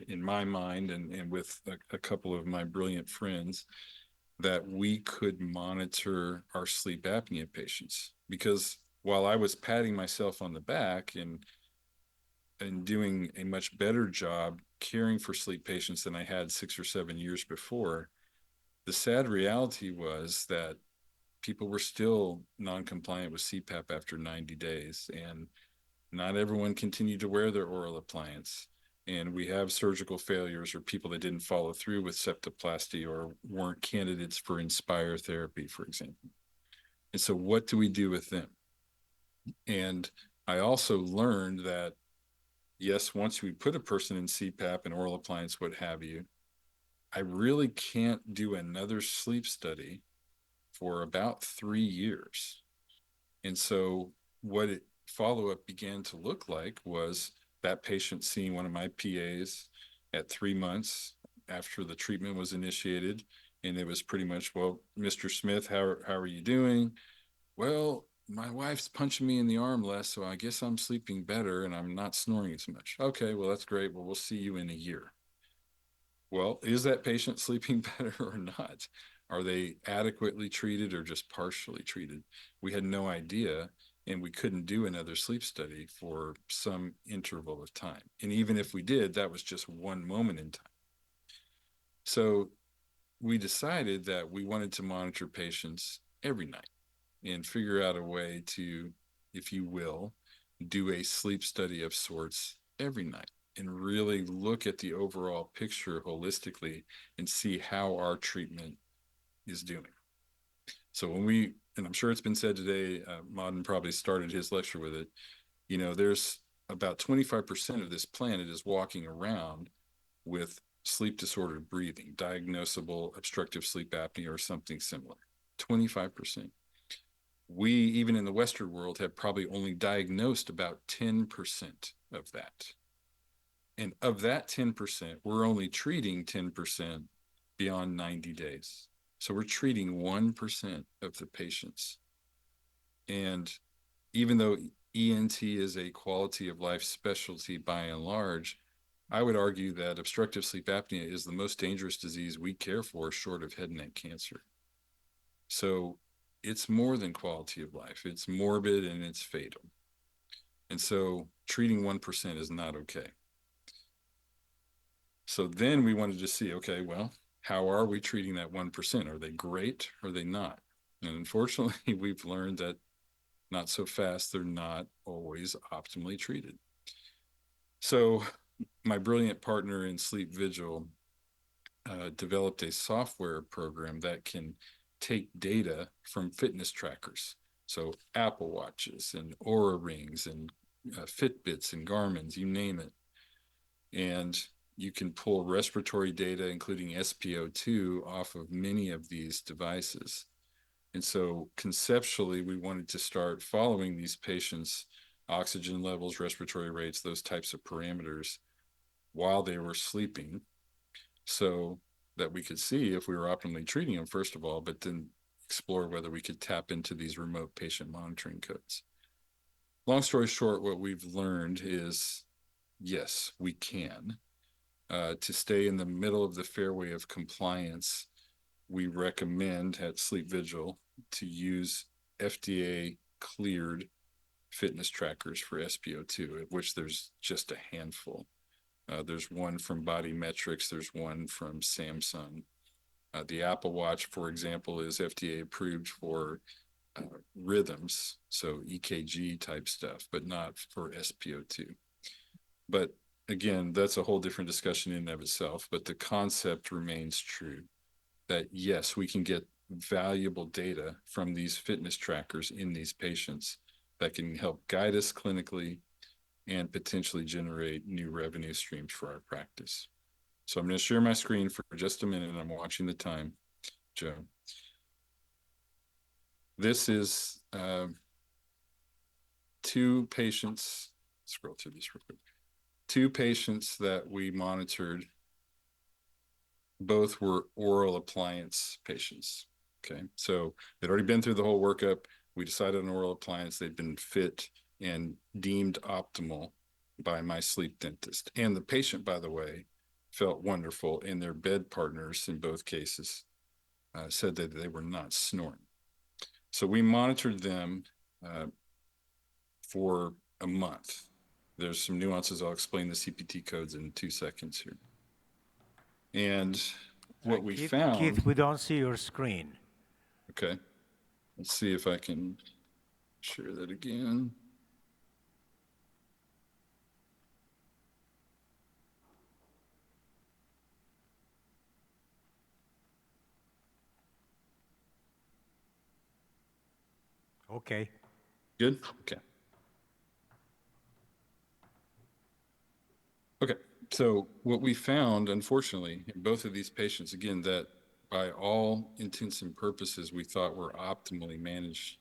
in my mind and with a couple of my brilliant friends that we could monitor our sleep apnea patients. Because while I was patting myself on the back and doing a much better job caring for sleep patients than I had 6 or 7 years before, the sad reality was that people were still non-compliant with CPAP after 90 days, and not everyone continued to wear their oral appliance. And we have surgical failures or people that didn't follow through with septoplasty or weren't candidates for Inspire therapy, for example. And so what do we do with them? And I also learned that, yes, once we put a person in CPAP and oral appliance, what have you, I really can't do another sleep study for about 3 years. And so what it follow-up began to look like was that patient seeing one of my PAs at 3 months after the treatment was initiated. And it was pretty much, well, Mr. Smith, how are you doing? Well, my wife's punching me in the arm less, so I guess I'm sleeping better and I'm not snoring as much. Okay, well, that's great. Well, we'll see you in a year. Well, is that patient sleeping better or not? Are they adequately treated or just partially treated? We had no idea, and we couldn't do another sleep study for some interval of time. And even if we did, that was just one moment in time. So we decided that we wanted to monitor patients every night and figure out a way to, if you will, do a sleep study of sorts every night and really look at the overall picture holistically and see how our treatment is doing. So when we, and I'm sure it's been said today, Modern probably started his lecture with it, there's about 25% of this planet is walking around with sleep disordered breathing, diagnosable obstructive sleep apnea or something similar. 25%. We, even in the Western world, have probably only diagnosed about 10% of that. And of that 10%, we're only treating 10% beyond 90 days. So we're treating 1% of the patients. And even though ENT is a quality of life specialty by and large, I would argue that obstructive sleep apnea is the most dangerous disease we care for, short of head and neck cancer. So it's more than quality of life. It's morbid and it's fatal. And so treating 1% is not okay. So then we wanted to see, okay, well, how are we treating that 1%? Are they great? Or are they not? And unfortunately, we've learned that not so fast, they're not always optimally treated. So my brilliant partner in Sleep Vigil developed a software program that can take data from fitness trackers. So Apple Watches and Oura Rings and Fitbits and Garmin's, you name it. And you can pull respiratory data, including SpO2, off of many of these devices. And so conceptually, we wanted to start following these patients' oxygen levels, respiratory rates, those types of parameters while they were sleeping, so that we could see if we were optimally treating them, first of all, but then explore whether we could tap into these remote patient monitoring codes. Long story short, what we've learned is, yes, we can. To stay in the middle of the fairway of compliance, we recommend at Sleep Vigil to use FDA cleared fitness trackers for SpO2, of which there's just a handful. There's one from Body Metrics, there's one from Samsung. The Apple Watch, for example, is FDA approved for rhythms, so EKG type stuff, but not for SpO2. But again, that's a whole different discussion in and of itself, but the concept remains true that yes, we can get valuable data from these fitness trackers in these patients that can help guide us clinically and potentially generate new revenue streams for our practice. So I'm going to share my screen for just a minute, and I'm watching the time, Joe. This is two patients, scroll through this real quick. Two patients that we monitored, both were oral appliance patients. Okay, so they'd already been through the whole workup. We decided on oral appliance. They'd been fit and deemed optimal by my sleep dentist. And the patient, by the way, felt wonderful, and their bed partners in both cases said that they were not snoring. So we monitored them uh, for a month. There's some nuances. I'll explain the CPT codes in 2 seconds here. And what we found. Keith, we don't see your screen. Okay. Let's see if I can share that again. Okay. Good? Okay. Okay. So what we found, unfortunately, in both of these patients, again, that by all intents and purposes we thought were optimally managed,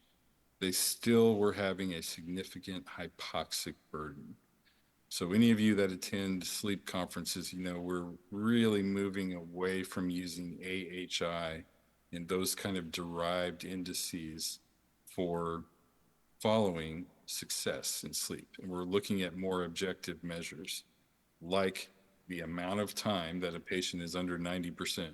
they still were having a significant hypoxic burden. So any of you that attend sleep conferences, you know, we're really moving away from using AHI and those kind of derived indices for following success in sleep. And we're looking at more objective measures like the amount of time that a patient is under 90%.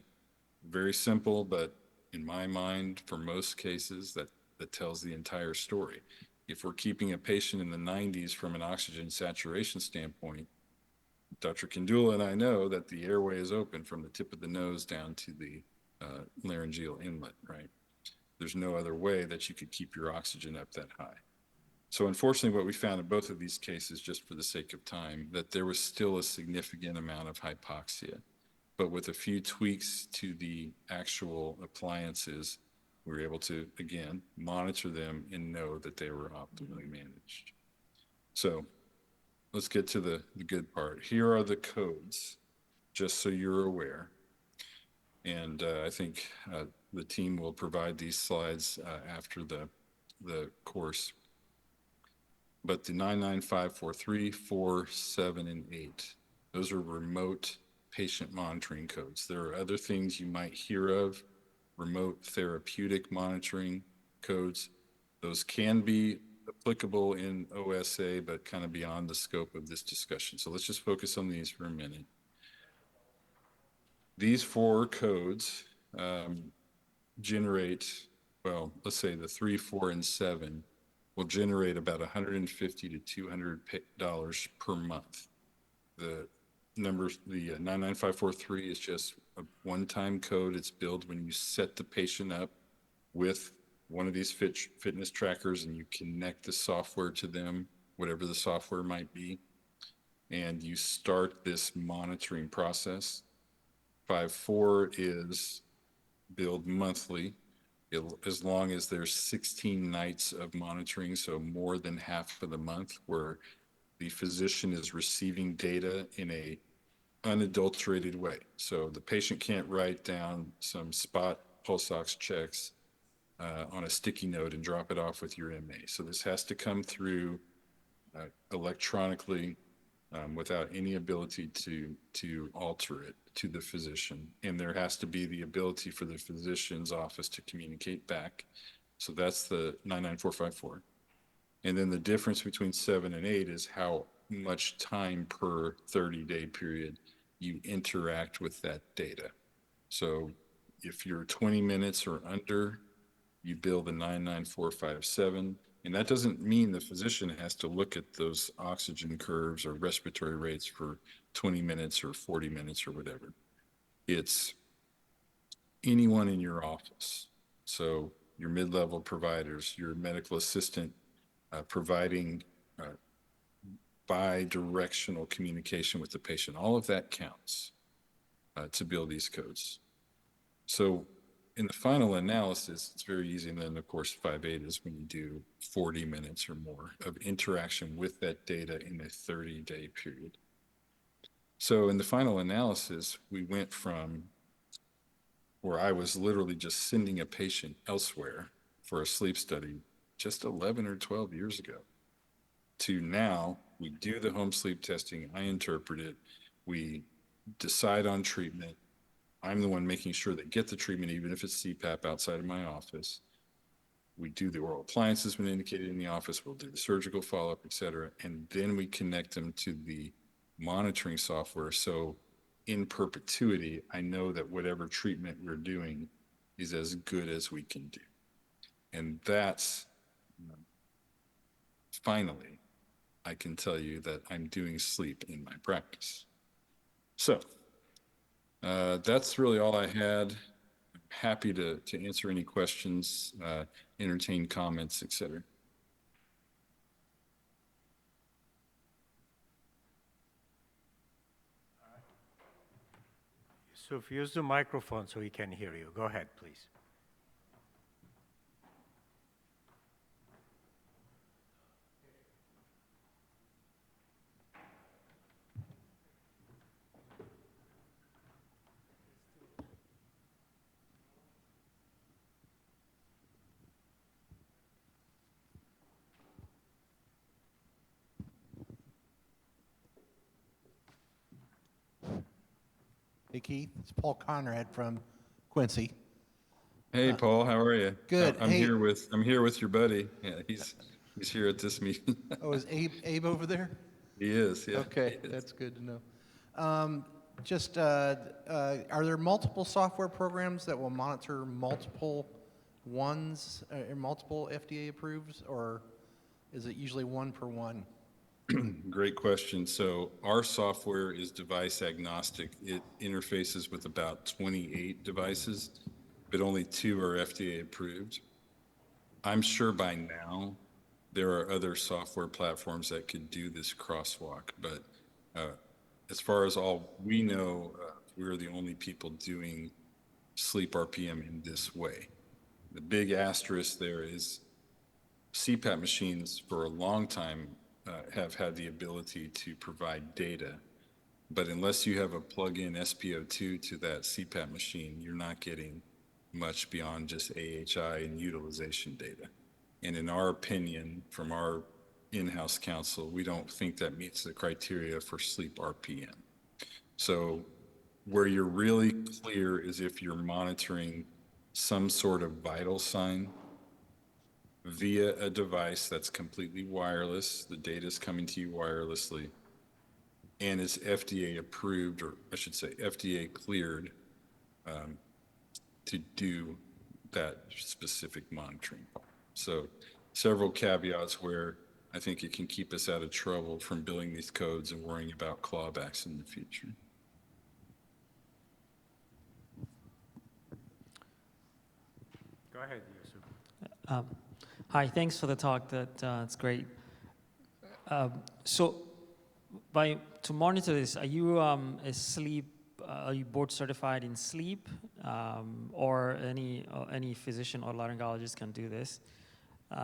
Very simple, but in my mind, for most cases, that tells the entire story. If we're keeping a patient in the 90s from an oxygen saturation standpoint, Dr. Kandula and I know that the airway is open from the tip of the nose down to the laryngeal inlet, right? There's no other way that you could keep your oxygen up that high. So unfortunately, what we found in both of these cases, just for the sake of time, that there was still a significant amount of hypoxia. But with a few tweaks to the actual appliances, we were able to, again, monitor them and know that they were optimally managed. So let's get to the good part. Here are the codes, just so you're aware. And I think the team will provide these slides after the course. But the 99543, 4, 7, and 8, those are remote patient monitoring codes. There are other things you might hear of, remote therapeutic monitoring codes. Those can be applicable in OSA, but kind of beyond the scope of this discussion. So let's just focus on these for a minute. These 4 codes generate, well, let's say the 3, 4, and 7 will generate about $150 to $200 per month. The numbers, the 99543 is just a one-time code. It's billed when you set the patient up with one of these fitness trackers and you connect the software to them, whatever the software might be, and you start this monitoring process. 54 is billed monthly, as long as there's 16 nights of monitoring, so more than half of the month, where the physician is receiving data in a unadulterated way. So the patient can't write down some spot pulse ox checks on a sticky note and drop it off with your MA. So this has to come through electronically without any ability to alter it to the physician. And there has to be the ability for the physician's office to communicate back. So that's the 99454. And then the difference between 7 and 8 is how much time per 30-day period you interact with that data. So if you're 20 minutes or under, you bill the 99457. And that doesn't mean the physician has to look at those oxygen curves or respiratory rates for 20 minutes or 40 minutes or whatever. It's anyone in your office. So your mid-level providers, your medical assistant providing bi-directional communication with the patient. All of that counts to build these codes. So in the final analysis, it's very easy. And then, of course, 5.8 is when you do 40 minutes or more of interaction with that data in a 30-day period. So in the final analysis, we went from where I was literally just sending a patient elsewhere for a sleep study just 11 or 12 years ago to now we do the home sleep testing, I interpret it, we decide on treatment, I'm the one making sure they get the treatment, even if it's CPAP outside of my office. We do the oral appliances when indicated in the office, we'll do the surgical follow-up, et cetera, and then we connect them to the monitoring software. So in perpetuity, I know that whatever treatment we're doing is as good as we can do. And that's, finally, I can tell you that I'm doing sleep in my practice. So that's really all I had. Happy to answer any questions, entertain comments, et cetera. So if you use the microphone so he can hear you, go ahead, please. Hey Keith, it's Paul Conrad from Quincy. Hey, Paul, how are you? Good. I'm Hey. here with your buddy. Yeah, he's here at this meeting. Oh, is Abe over there? He is, yeah. Okay, he is. that's good to know. Are there multiple software programs that will monitor multiple ones, multiple FDA approved, or is it usually one per one? Great question. So our software is device agnostic. It interfaces with about 28 devices, but only 2 are FDA approved. I'm sure by now there are other software platforms that could do this crosswalk, but as far as all we know, we're the only people doing sleep RPM in this way. The big asterisk there is CPAP machines for a long time have had the ability to provide data, but unless you have a plug-in SpO2 to that CPAP machine, you're not getting much beyond just AHI and utilization data. And in our opinion, from our in-house counsel, we don't think that meets the criteria for sleep RPM. So where you're really clear is if you're monitoring some sort of vital sign via a device that's completely wireless, the data is coming to you wirelessly, and is FDA approved, or I should say FDA cleared, to do that specific monitoring. So several caveats where I think it can keep us out of trouble from billing these codes and worrying about clawbacks in the future. Go ahead, Yusuf. Hi, thanks for the talk. It's great. So, to monitor this, are you are you board certified in sleep, or any physician or laryngologist can do this?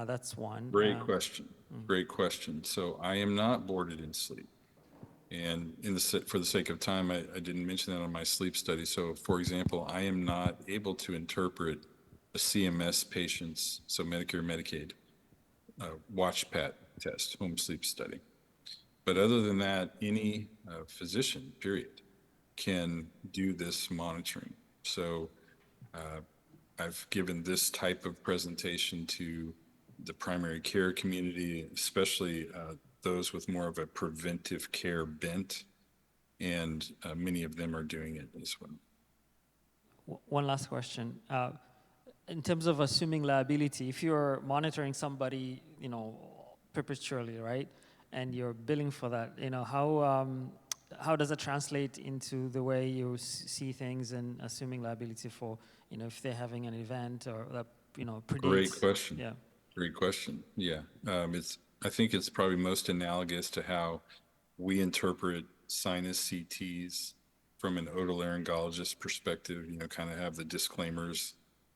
That's one. Great question. Great question. So I am not boarded in sleep. And for the sake of time, I didn't mention that on my sleep study. So for example, I am not able to interpret a CMS patient's, so Medicare, Medicaid, WatchPat test, home sleep study. But other than that, any physician, period, can do this monitoring. So I've given this type of presentation to the primary care community, especially those with more of a preventive care bent, and many of them are doing it as well. One last question. In terms of assuming liability, if you're monitoring somebody, perpetually, right, and you're billing for that, how does that translate into the way you see things and assuming liability for, if they're having an event or that, predates? Great question. Yeah. Great question. Yeah. I think it's probably most analogous to how we interpret sinus CTs from an otolaryngologist perspective, kind of have the disclaimers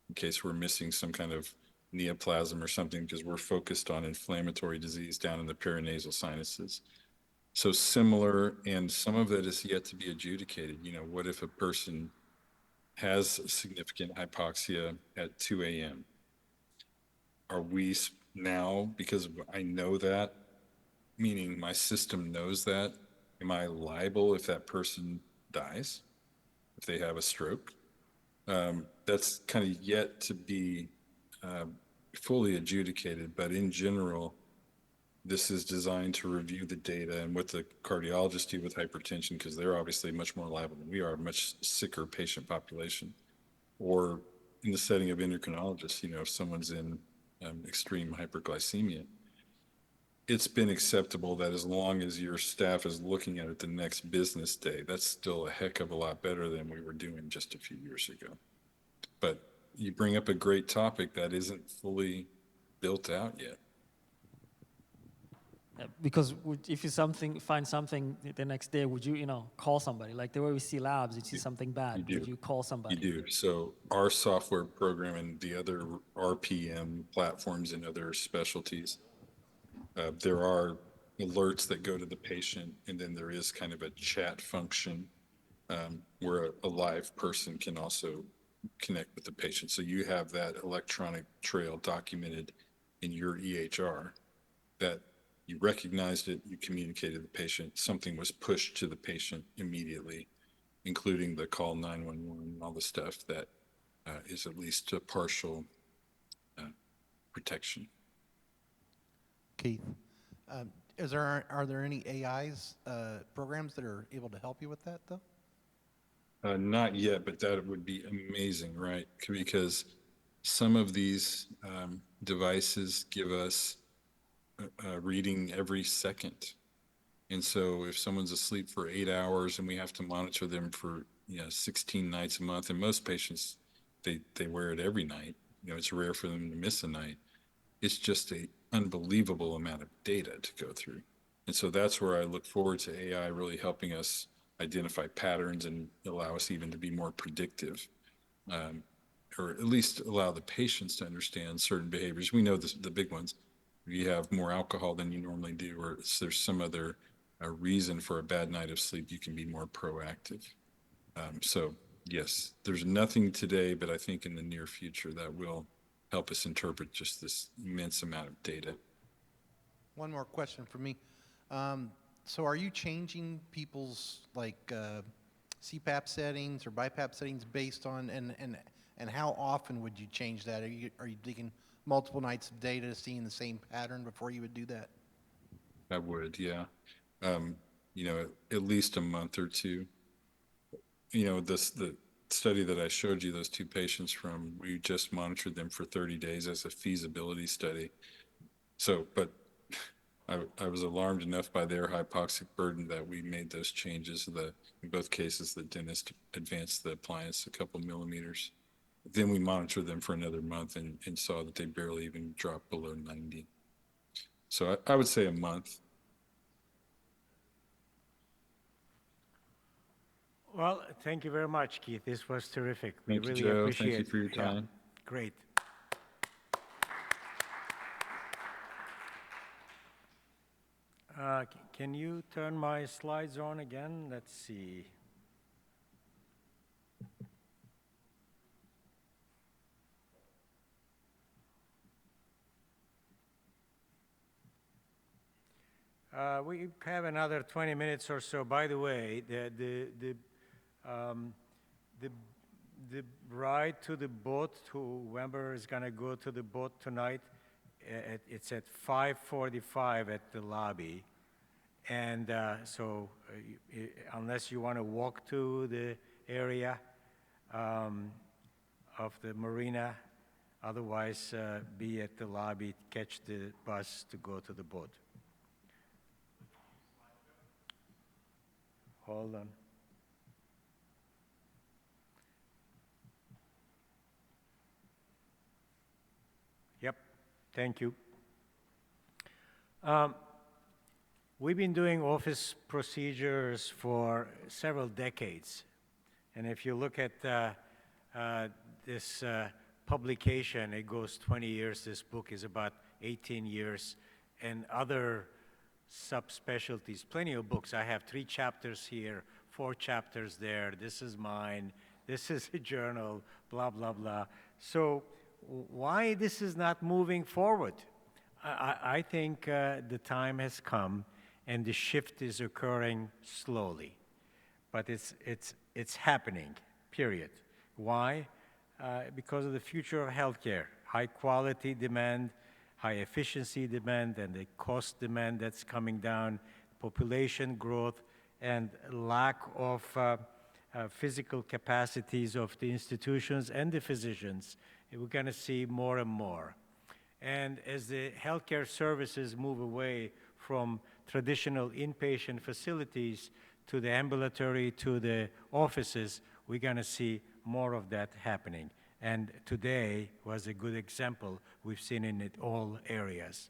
in case we're missing some kind of neoplasm or something, because we're focused on inflammatory disease down in the paranasal sinuses. So similar, and some of that is yet to be adjudicated. What if a person has significant hypoxia at 2 a.m.? Are we now, because I know that, meaning my system knows that, am I liable if that person dies? if they have a stroke. That's kind of yet to be fully adjudicated, but in general, this is designed to review the data and what the cardiologists do with hypertension, because they're obviously much more liable than we are, a much sicker patient population. Or in the setting of endocrinologists, if someone's in extreme hyperglycemia, it's been acceptable that as long as your staff is looking at it the next business day, that's still a heck of a lot better than we were doing just a few years ago. But you bring up a great topic that isn't fully built out yet. Because if you find something the next day, would you call somebody? Like the way we see labs, you see something bad, would you call somebody? You do. So our software program and the other RPM platforms and other specialties, there are alerts that go to the patient, and then there is kind of a chat function where a live person can also connect with the patient. So you have that electronic trail documented in your EHR that you recognized it, you communicated to the patient, something was pushed to the patient immediately, including the call 911 and all the stuff that is at least a partial protection. Keith, are there any AIs programs that are able to help you with that though? Not yet, but that would be amazing, right? Because some of these devices give us a reading every second. And so if someone's asleep for 8 hours and we have to monitor them for 16 nights a month, and most patients, they wear it every night. It's rare for them to miss a night. It's just an unbelievable amount of data to go through. And so that's where I look forward to AI really helping us identify patterns and allow us even to be more predictive, or at least allow the patients to understand certain behaviors. We know the big ones. If you have more alcohol than you normally do, or there's some other reason for a bad night of sleep, you can be more proactive. So yes, there's nothing today, but I think in the near future that will help us interpret just this immense amount of data. One more question for me. So are you changing people's CPAP settings or BiPAP settings based on, and how often would you change that? Are you taking multiple nights of data, seeing the same pattern before you would do that? I would, yeah. At least a month or two. The study that I showed you, those two patients from, we just monitored them for 30 days as a feasibility study. So, but I was alarmed enough by their hypoxic burden that we made those changes. In both cases, the dentist advanced the appliance a couple millimeters. Then we monitored them for another month and saw that they barely even dropped below 90. So I would say a month. Well, thank you very much, Keith. This was terrific. We Thank you, really Joe. appreciate Thank you for your time. Yeah, great. Can you turn my slides on again? Let's see. We have another 20 minutes or so. By the way, the ride to the boat, whoever is going to go to the boat tonight, it's at 5:45 at the lobby. And so unless you want to walk to the area of the marina, otherwise be at the lobby, catch the bus to go to the boat. Hold on. Yep, thank you. We've been doing office procedures for several decades. And if you look at this publication, it goes 20 years. This book is about 18 years. And other subspecialties, plenty of books. I have 3 chapters here, 4 chapters there. This is mine. This is a journal, blah, blah, blah. So why this is not moving forward? I think the time has come and the shift is occurring slowly, but it's happening. period. Why? Because of the future of healthcare, high quality demand, high efficiency demand, and the cost demand that's coming down, population growth, and lack of physical capacities of the institutions and the physicians. We're going to see more and more. And as the healthcare services move away from traditional inpatient facilities to the ambulatory, to the offices, we're going to see more of that happening. And today was a good example. We've seen it in all areas.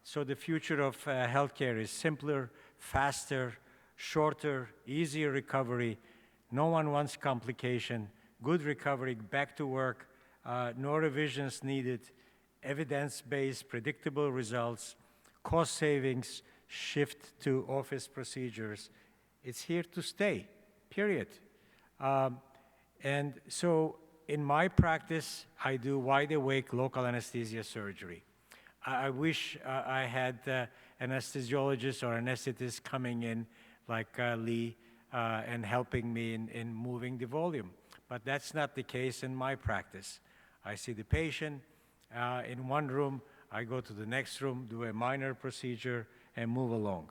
So the future of healthcare is simpler, faster, shorter, easier recovery. No one wants complication, good recovery, back to work, no revisions needed, evidence-based, predictable results, cost savings, shift to office procedures. It's here to stay, period. And so in my practice, I do wide-awake local anesthesia surgery. I wish I had anesthesiologist or anesthetist coming in like Lee and helping me in moving the volume. But that's not the case in my practice. I see the patient in one room, I go to the next room, do a minor procedure, and move along.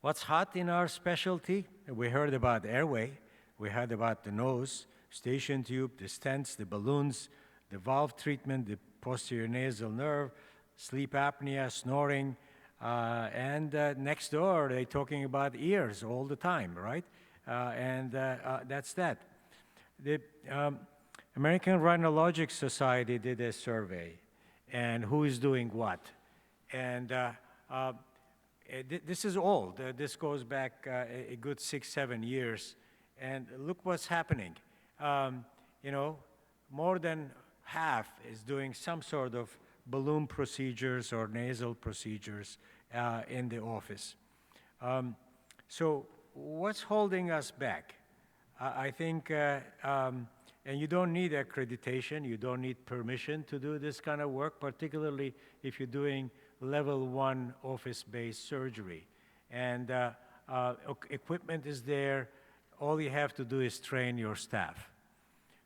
What's hot in our specialty? We heard about airway, we heard about the nose, station tube, the stents, the balloons, the valve treatment, the posterior nasal nerve, sleep apnea, snoring, and next door, they're talking about ears all the time, right? That's that. The American Rhinologic Society did a survey, and who is doing what. And this is old. This goes back a good 6-7 years. And look what's happening. You know, more than half is doing some sort of balloon procedures or nasal procedures in the office. So what's holding us back? I think, and you don't need accreditation, you don't need permission to do this kind of work, particularly if you're doing level 1 office-based surgery. And equipment is there, all you have to do is train your staff.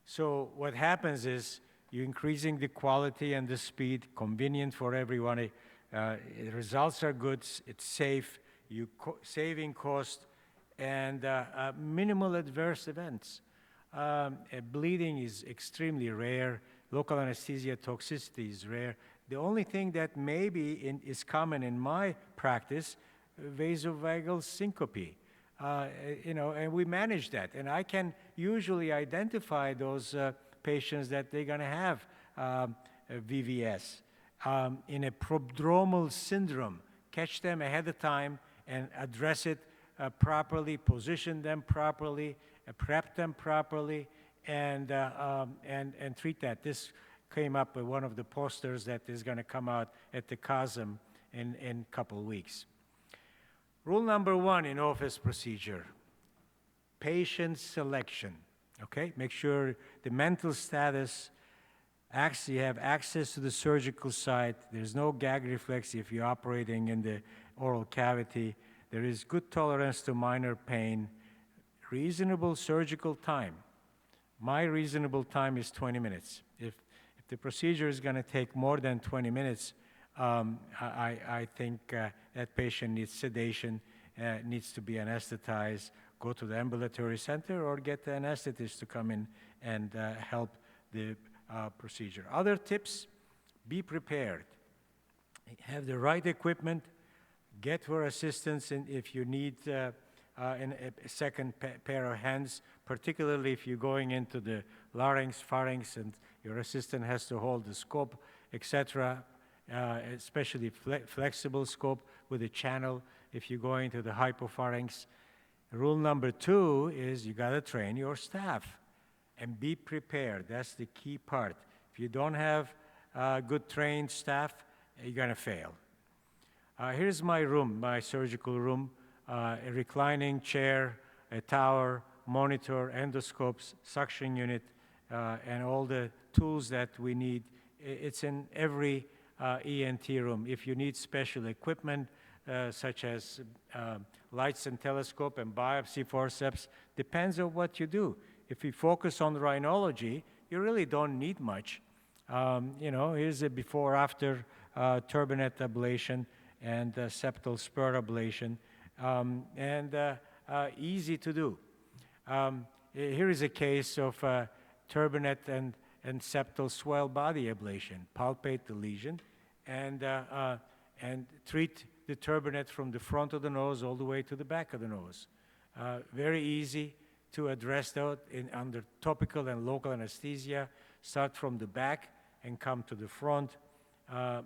So what happens is you're increasing the quality and the speed, convenient for everyone. Results are good, it's safe, you're saving cost, and minimal adverse events. Bleeding is extremely rare. Local anesthesia toxicity is rare. The only thing that maybe is common in my practice, vasovagal syncope. You know, and we manage that. And I can usually identify those patients that they're going to have VVS in a prodromal syndrome. Catch them ahead of time and address it properly, position them properly, prep them properly, and treat that. This came up with one of the posters that is going to come out at the COSM in a couple of weeks. Rule number 1 in office procedure, patient selection, okay? Make sure the mental status, you have access to the surgical site, there's no gag reflex if you're operating in the oral cavity, there is good tolerance to minor pain, reasonable surgical time. My reasonable time is 20 minutes. If the procedure is going to take more than 20 minutes, I think that patient needs sedation, needs to be anesthetized, go to the ambulatory center, or get the anesthetist to come in and help the procedure. Other tips, be prepared. Have the right equipment, get for assistance if you need a second pair of hands, particularly if you're going into the larynx, pharynx, and your assistant has to hold the scope, etc., especially flexible scope with a channel if you're going to the hypopharynx. Rule number 2 is you got to train your staff and be prepared. That's the key part. If you don't have good trained staff, you're going to fail. Here's my room, my surgical room, a reclining chair, a tower, monitor, endoscopes, suction unit, and all the tools that we need. It's in every ENT room. If you need special equipment, such as lights and telescope and biopsy forceps, depends on what you do. If you focus on rhinology, you really don't need much. Here's a before-after turbinate ablation and septal spur ablation, easy to do. Here is a case of turbinate and septal swell body ablation. Palpate the lesion and treat the turbinate from the front of the nose all the way to the back of the nose. Very easy to address that under topical and local anesthesia. Start from the back and come to the front.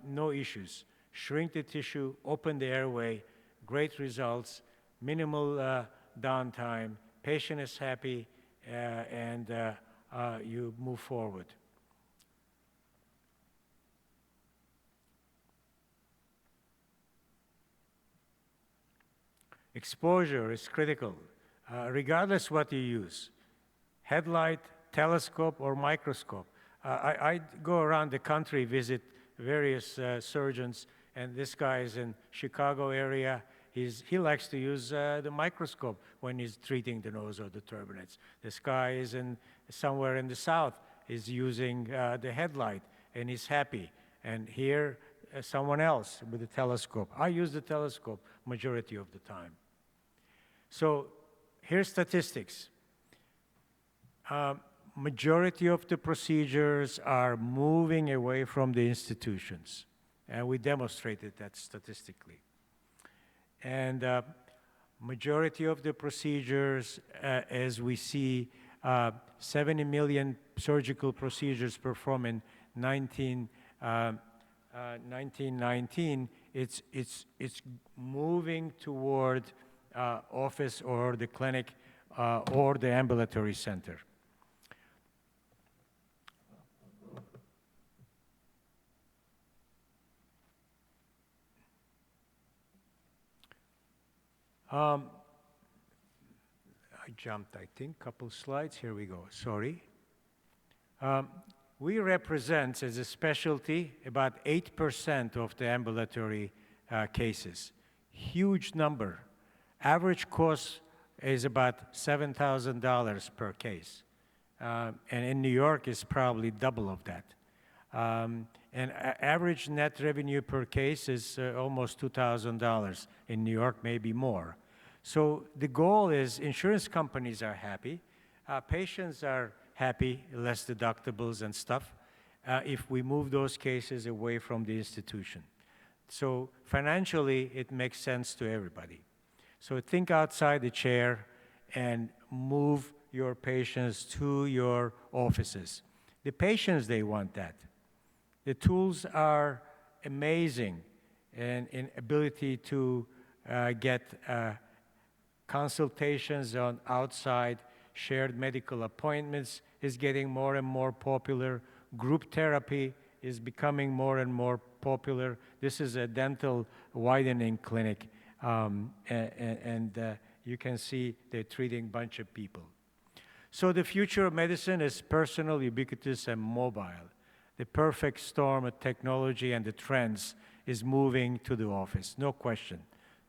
No issues. Shrink the tissue, open the airway, great results, minimal downtime, patient is happy, and you move forward. Exposure is critical, regardless what you use. Headlight, telescope, or microscope. I go around the country, visit various surgeons, and this guy is in Chicago area. He likes to use the microscope when he's treating the nose or the turbinates. This guy is somewhere in the south, is using the headlight, and he's happy. And here, someone else with the telescope. I use the telescope majority of the time. So here's statistics. Majority of the procedures are moving away from the institutions, and we demonstrated that statistically. And majority of the procedures, as we see, 70 million surgical procedures performed in 1919, it's moving toward office or the clinic or the ambulatory center. I jumped, I think, couple slides. Here we go. Sorry. We represent, as a specialty, about 8% of the ambulatory cases. Huge number. Average cost is about $7,000 per case. And in New York, it's probably double of that. And average net revenue per case is almost $2,000. In New York, maybe more. So the goal is insurance companies are happy, patients are happy, less deductibles and stuff, if we move those cases away from the institution. So financially, it makes sense to everybody. So think outside the chair and move your patients to your offices. The patients, they want that. The tools are amazing in ability to get consultations on outside. Shared medical appointments is getting more and more popular. Group therapy is becoming more and more popular. This is a dental widening clinic, and you can see they're treating a bunch of people. So the future of medicine is personal, ubiquitous, and mobile. The perfect storm of technology and the trends is moving to the office, no question.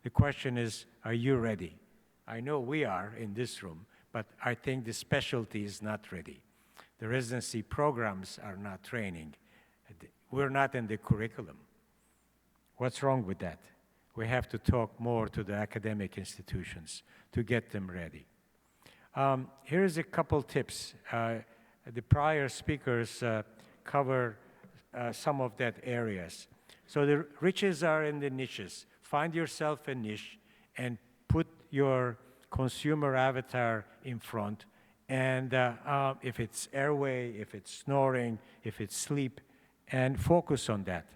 The question is, are you ready? I know we are in this room, but I think the specialty is not ready. The residency programs are not training. We're not in the curriculum. What's wrong with that? We have to talk more to the academic institutions to get them ready. Here's a couple tips. The prior speakers cover some of that areas. So the riches are in the niches. Find yourself a niche and put your consumer avatar in front. And if it's airway, if it's snoring, if it's sleep, and focus on that.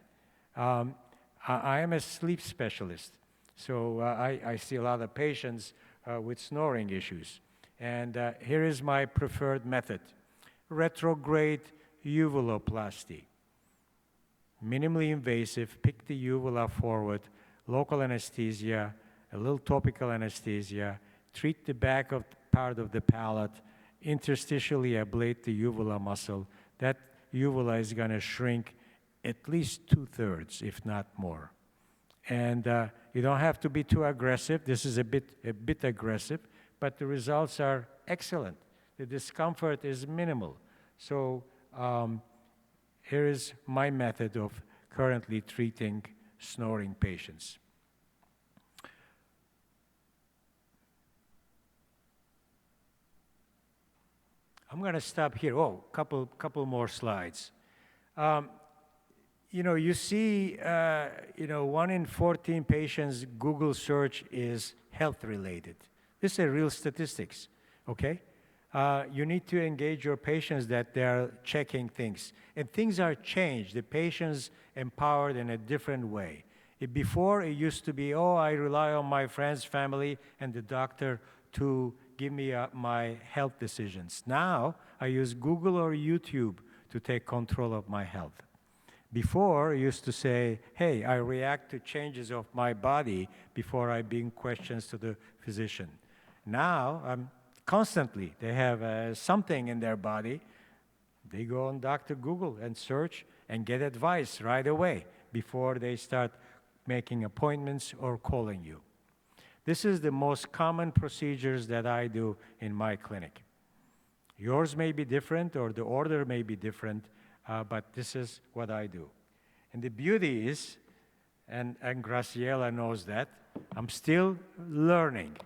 I am a sleep specialist, so I see a lot of patients with snoring issues. And here is my preferred method. Retrograde uvuloplasty. Minimally invasive, pick the uvula forward, local anesthesia, a little topical anesthesia, treat the back of part of the palate, interstitially ablate the uvula muscle. That uvula is going to shrink at least 2/3, if not more. And you don't have to be too aggressive. This is a bit aggressive, but the results are excellent. The discomfort is minimal. So here is my method of currently treating snoring patients. I'm going to stop here. Oh, couple more slides. You see, 1 in 14 patients Google search is health related. This is real statistics, okay? You need to engage your patients that they are checking things. And things are changed. The patient's empowered in a different way. Before, it used to be, I rely on my friends, family, and the doctor to give me my health decisions. Now, I use Google or YouTube to take control of my health. Before, I used to say, hey, I react to changes of my body before I bring questions to the physician. Now, constantly, they have something in their body. They go on Dr. Google and search and get advice right away before they start making appointments or calling you. This is the most common procedures that I do in my clinic. Yours may be different or the order may be different, but this is what I do. And the beauty is, and Graciela knows that, I'm still learning.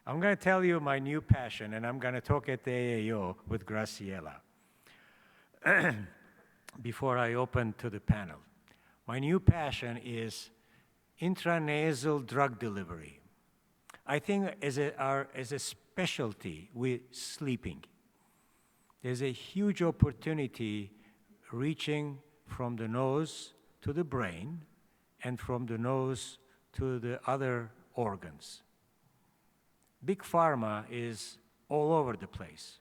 I'm going to tell you my new passion, and I'm going to talk at the AAO with Graciela before I open to the panel. My new passion is intranasal drug delivery. I think as a specialty with sleeping, there's a huge opportunity reaching from the nose to the brain and from the nose to the other organs. Big pharma is all over the place.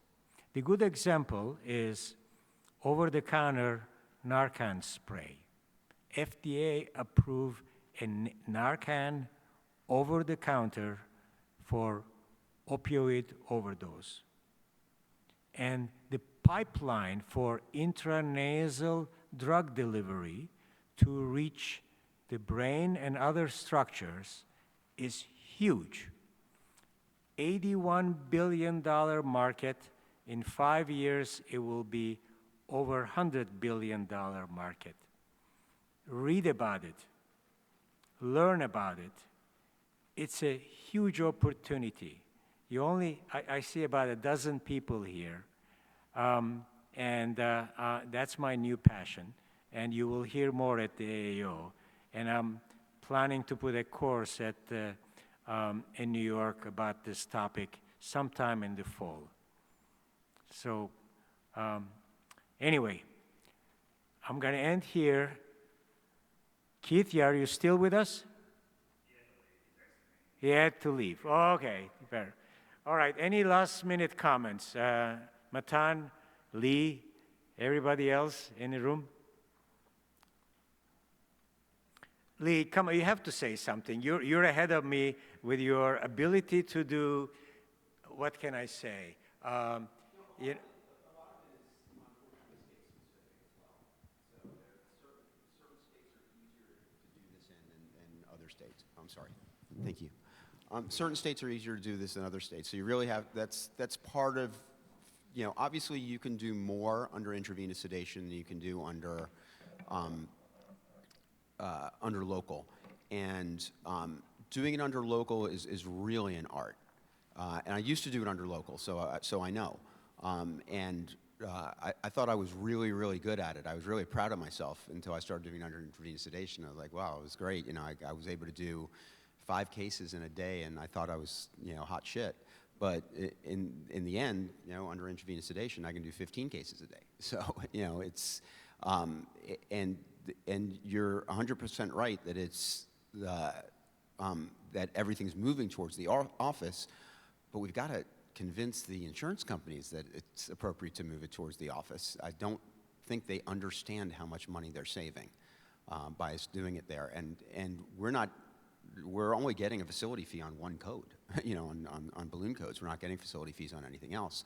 The good example is over-the-counter Narcan spray. FDA approved a Narcan over-the-counter for opioid overdose. And the pipeline for intranasal drug delivery to reach the brain and other structures is huge. $81 billion market. In 5 years, it will be over $100 billion market. Read about it. Learn about it. It's a huge opportunity. I see about a dozen people here, and that's my new passion. And you will hear more at the AAO. And I'm planning to put a course in New York about this topic sometime in the fall. So anyway, I'm going to end here. Keith, are you still with us? He had to leave. Okay, fair. All right, any last-minute comments? Matan, Lee, everybody else in the room? Lee, come on, you have to say something. You're ahead of me with your ability to do, what can I say? I'm sorry. Thank you. Certain states are easier to do this than other states. So you really have, that's part of, obviously you can do more under intravenous sedation than you can do under local. And doing it under local is really an art. And I used to do it under local, so I know. I thought I was really, really good at it. I was really proud of myself until I started doing under intravenous sedation. I was like, wow, it was great. I was able to do 5 cases in a day, and I thought I was, hot shit. But in the end, under intravenous sedation, I can do 15 cases a day. So, it's, and you're 100% right that it's that everything's moving towards the office, but we've got to convince the insurance companies that it's appropriate to move it towards the office. I don't think they understand how much money they're saving by us doing it there. And we're only getting a facility fee on one code, on balloon codes. We're not getting facility fees on anything else.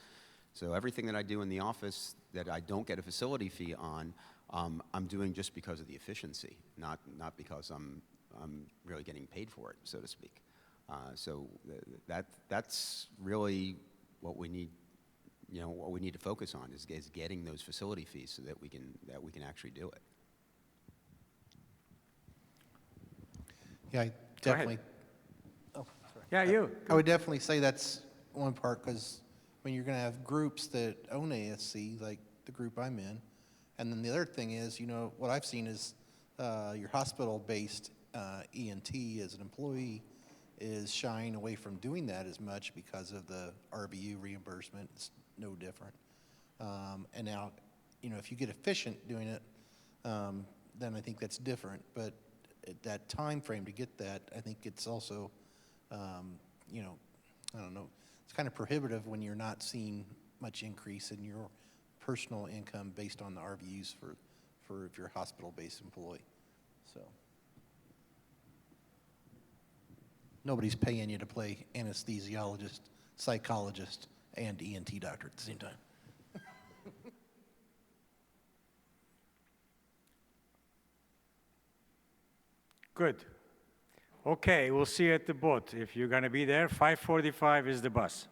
So everything that I do in the office that I don't get a facility fee on, I'm doing just because of the efficiency, not because I'm I'm really getting paid for it, so to speak. That's really what we need. You know, what we need to focus on is getting those facility fees so that we can actually do it. Yeah, I definitely. Oh, sorry. Yeah, you. I would definitely say that's one part, because when you're going to have groups that own ASC, like the group I'm in, and then the other thing is, you know, what I've seen is your hospital-based ENT as an employee is shying away from doing that as much because of the RVU reimbursement. It's no different. And now, you know, if you get efficient doing it, then I think that's different. But at that time frame to get that, I think it's also, you know, I don't know, it's kind of prohibitive when you're not seeing much increase in your personal income based on the RVUs for if you're a hospital-based employee. So nobody's paying you to play anesthesiologist, psychologist, and ENT doctor at the same time. Good. Okay, we'll see you at the boat. If you're going to be there, 5:45 is the bus.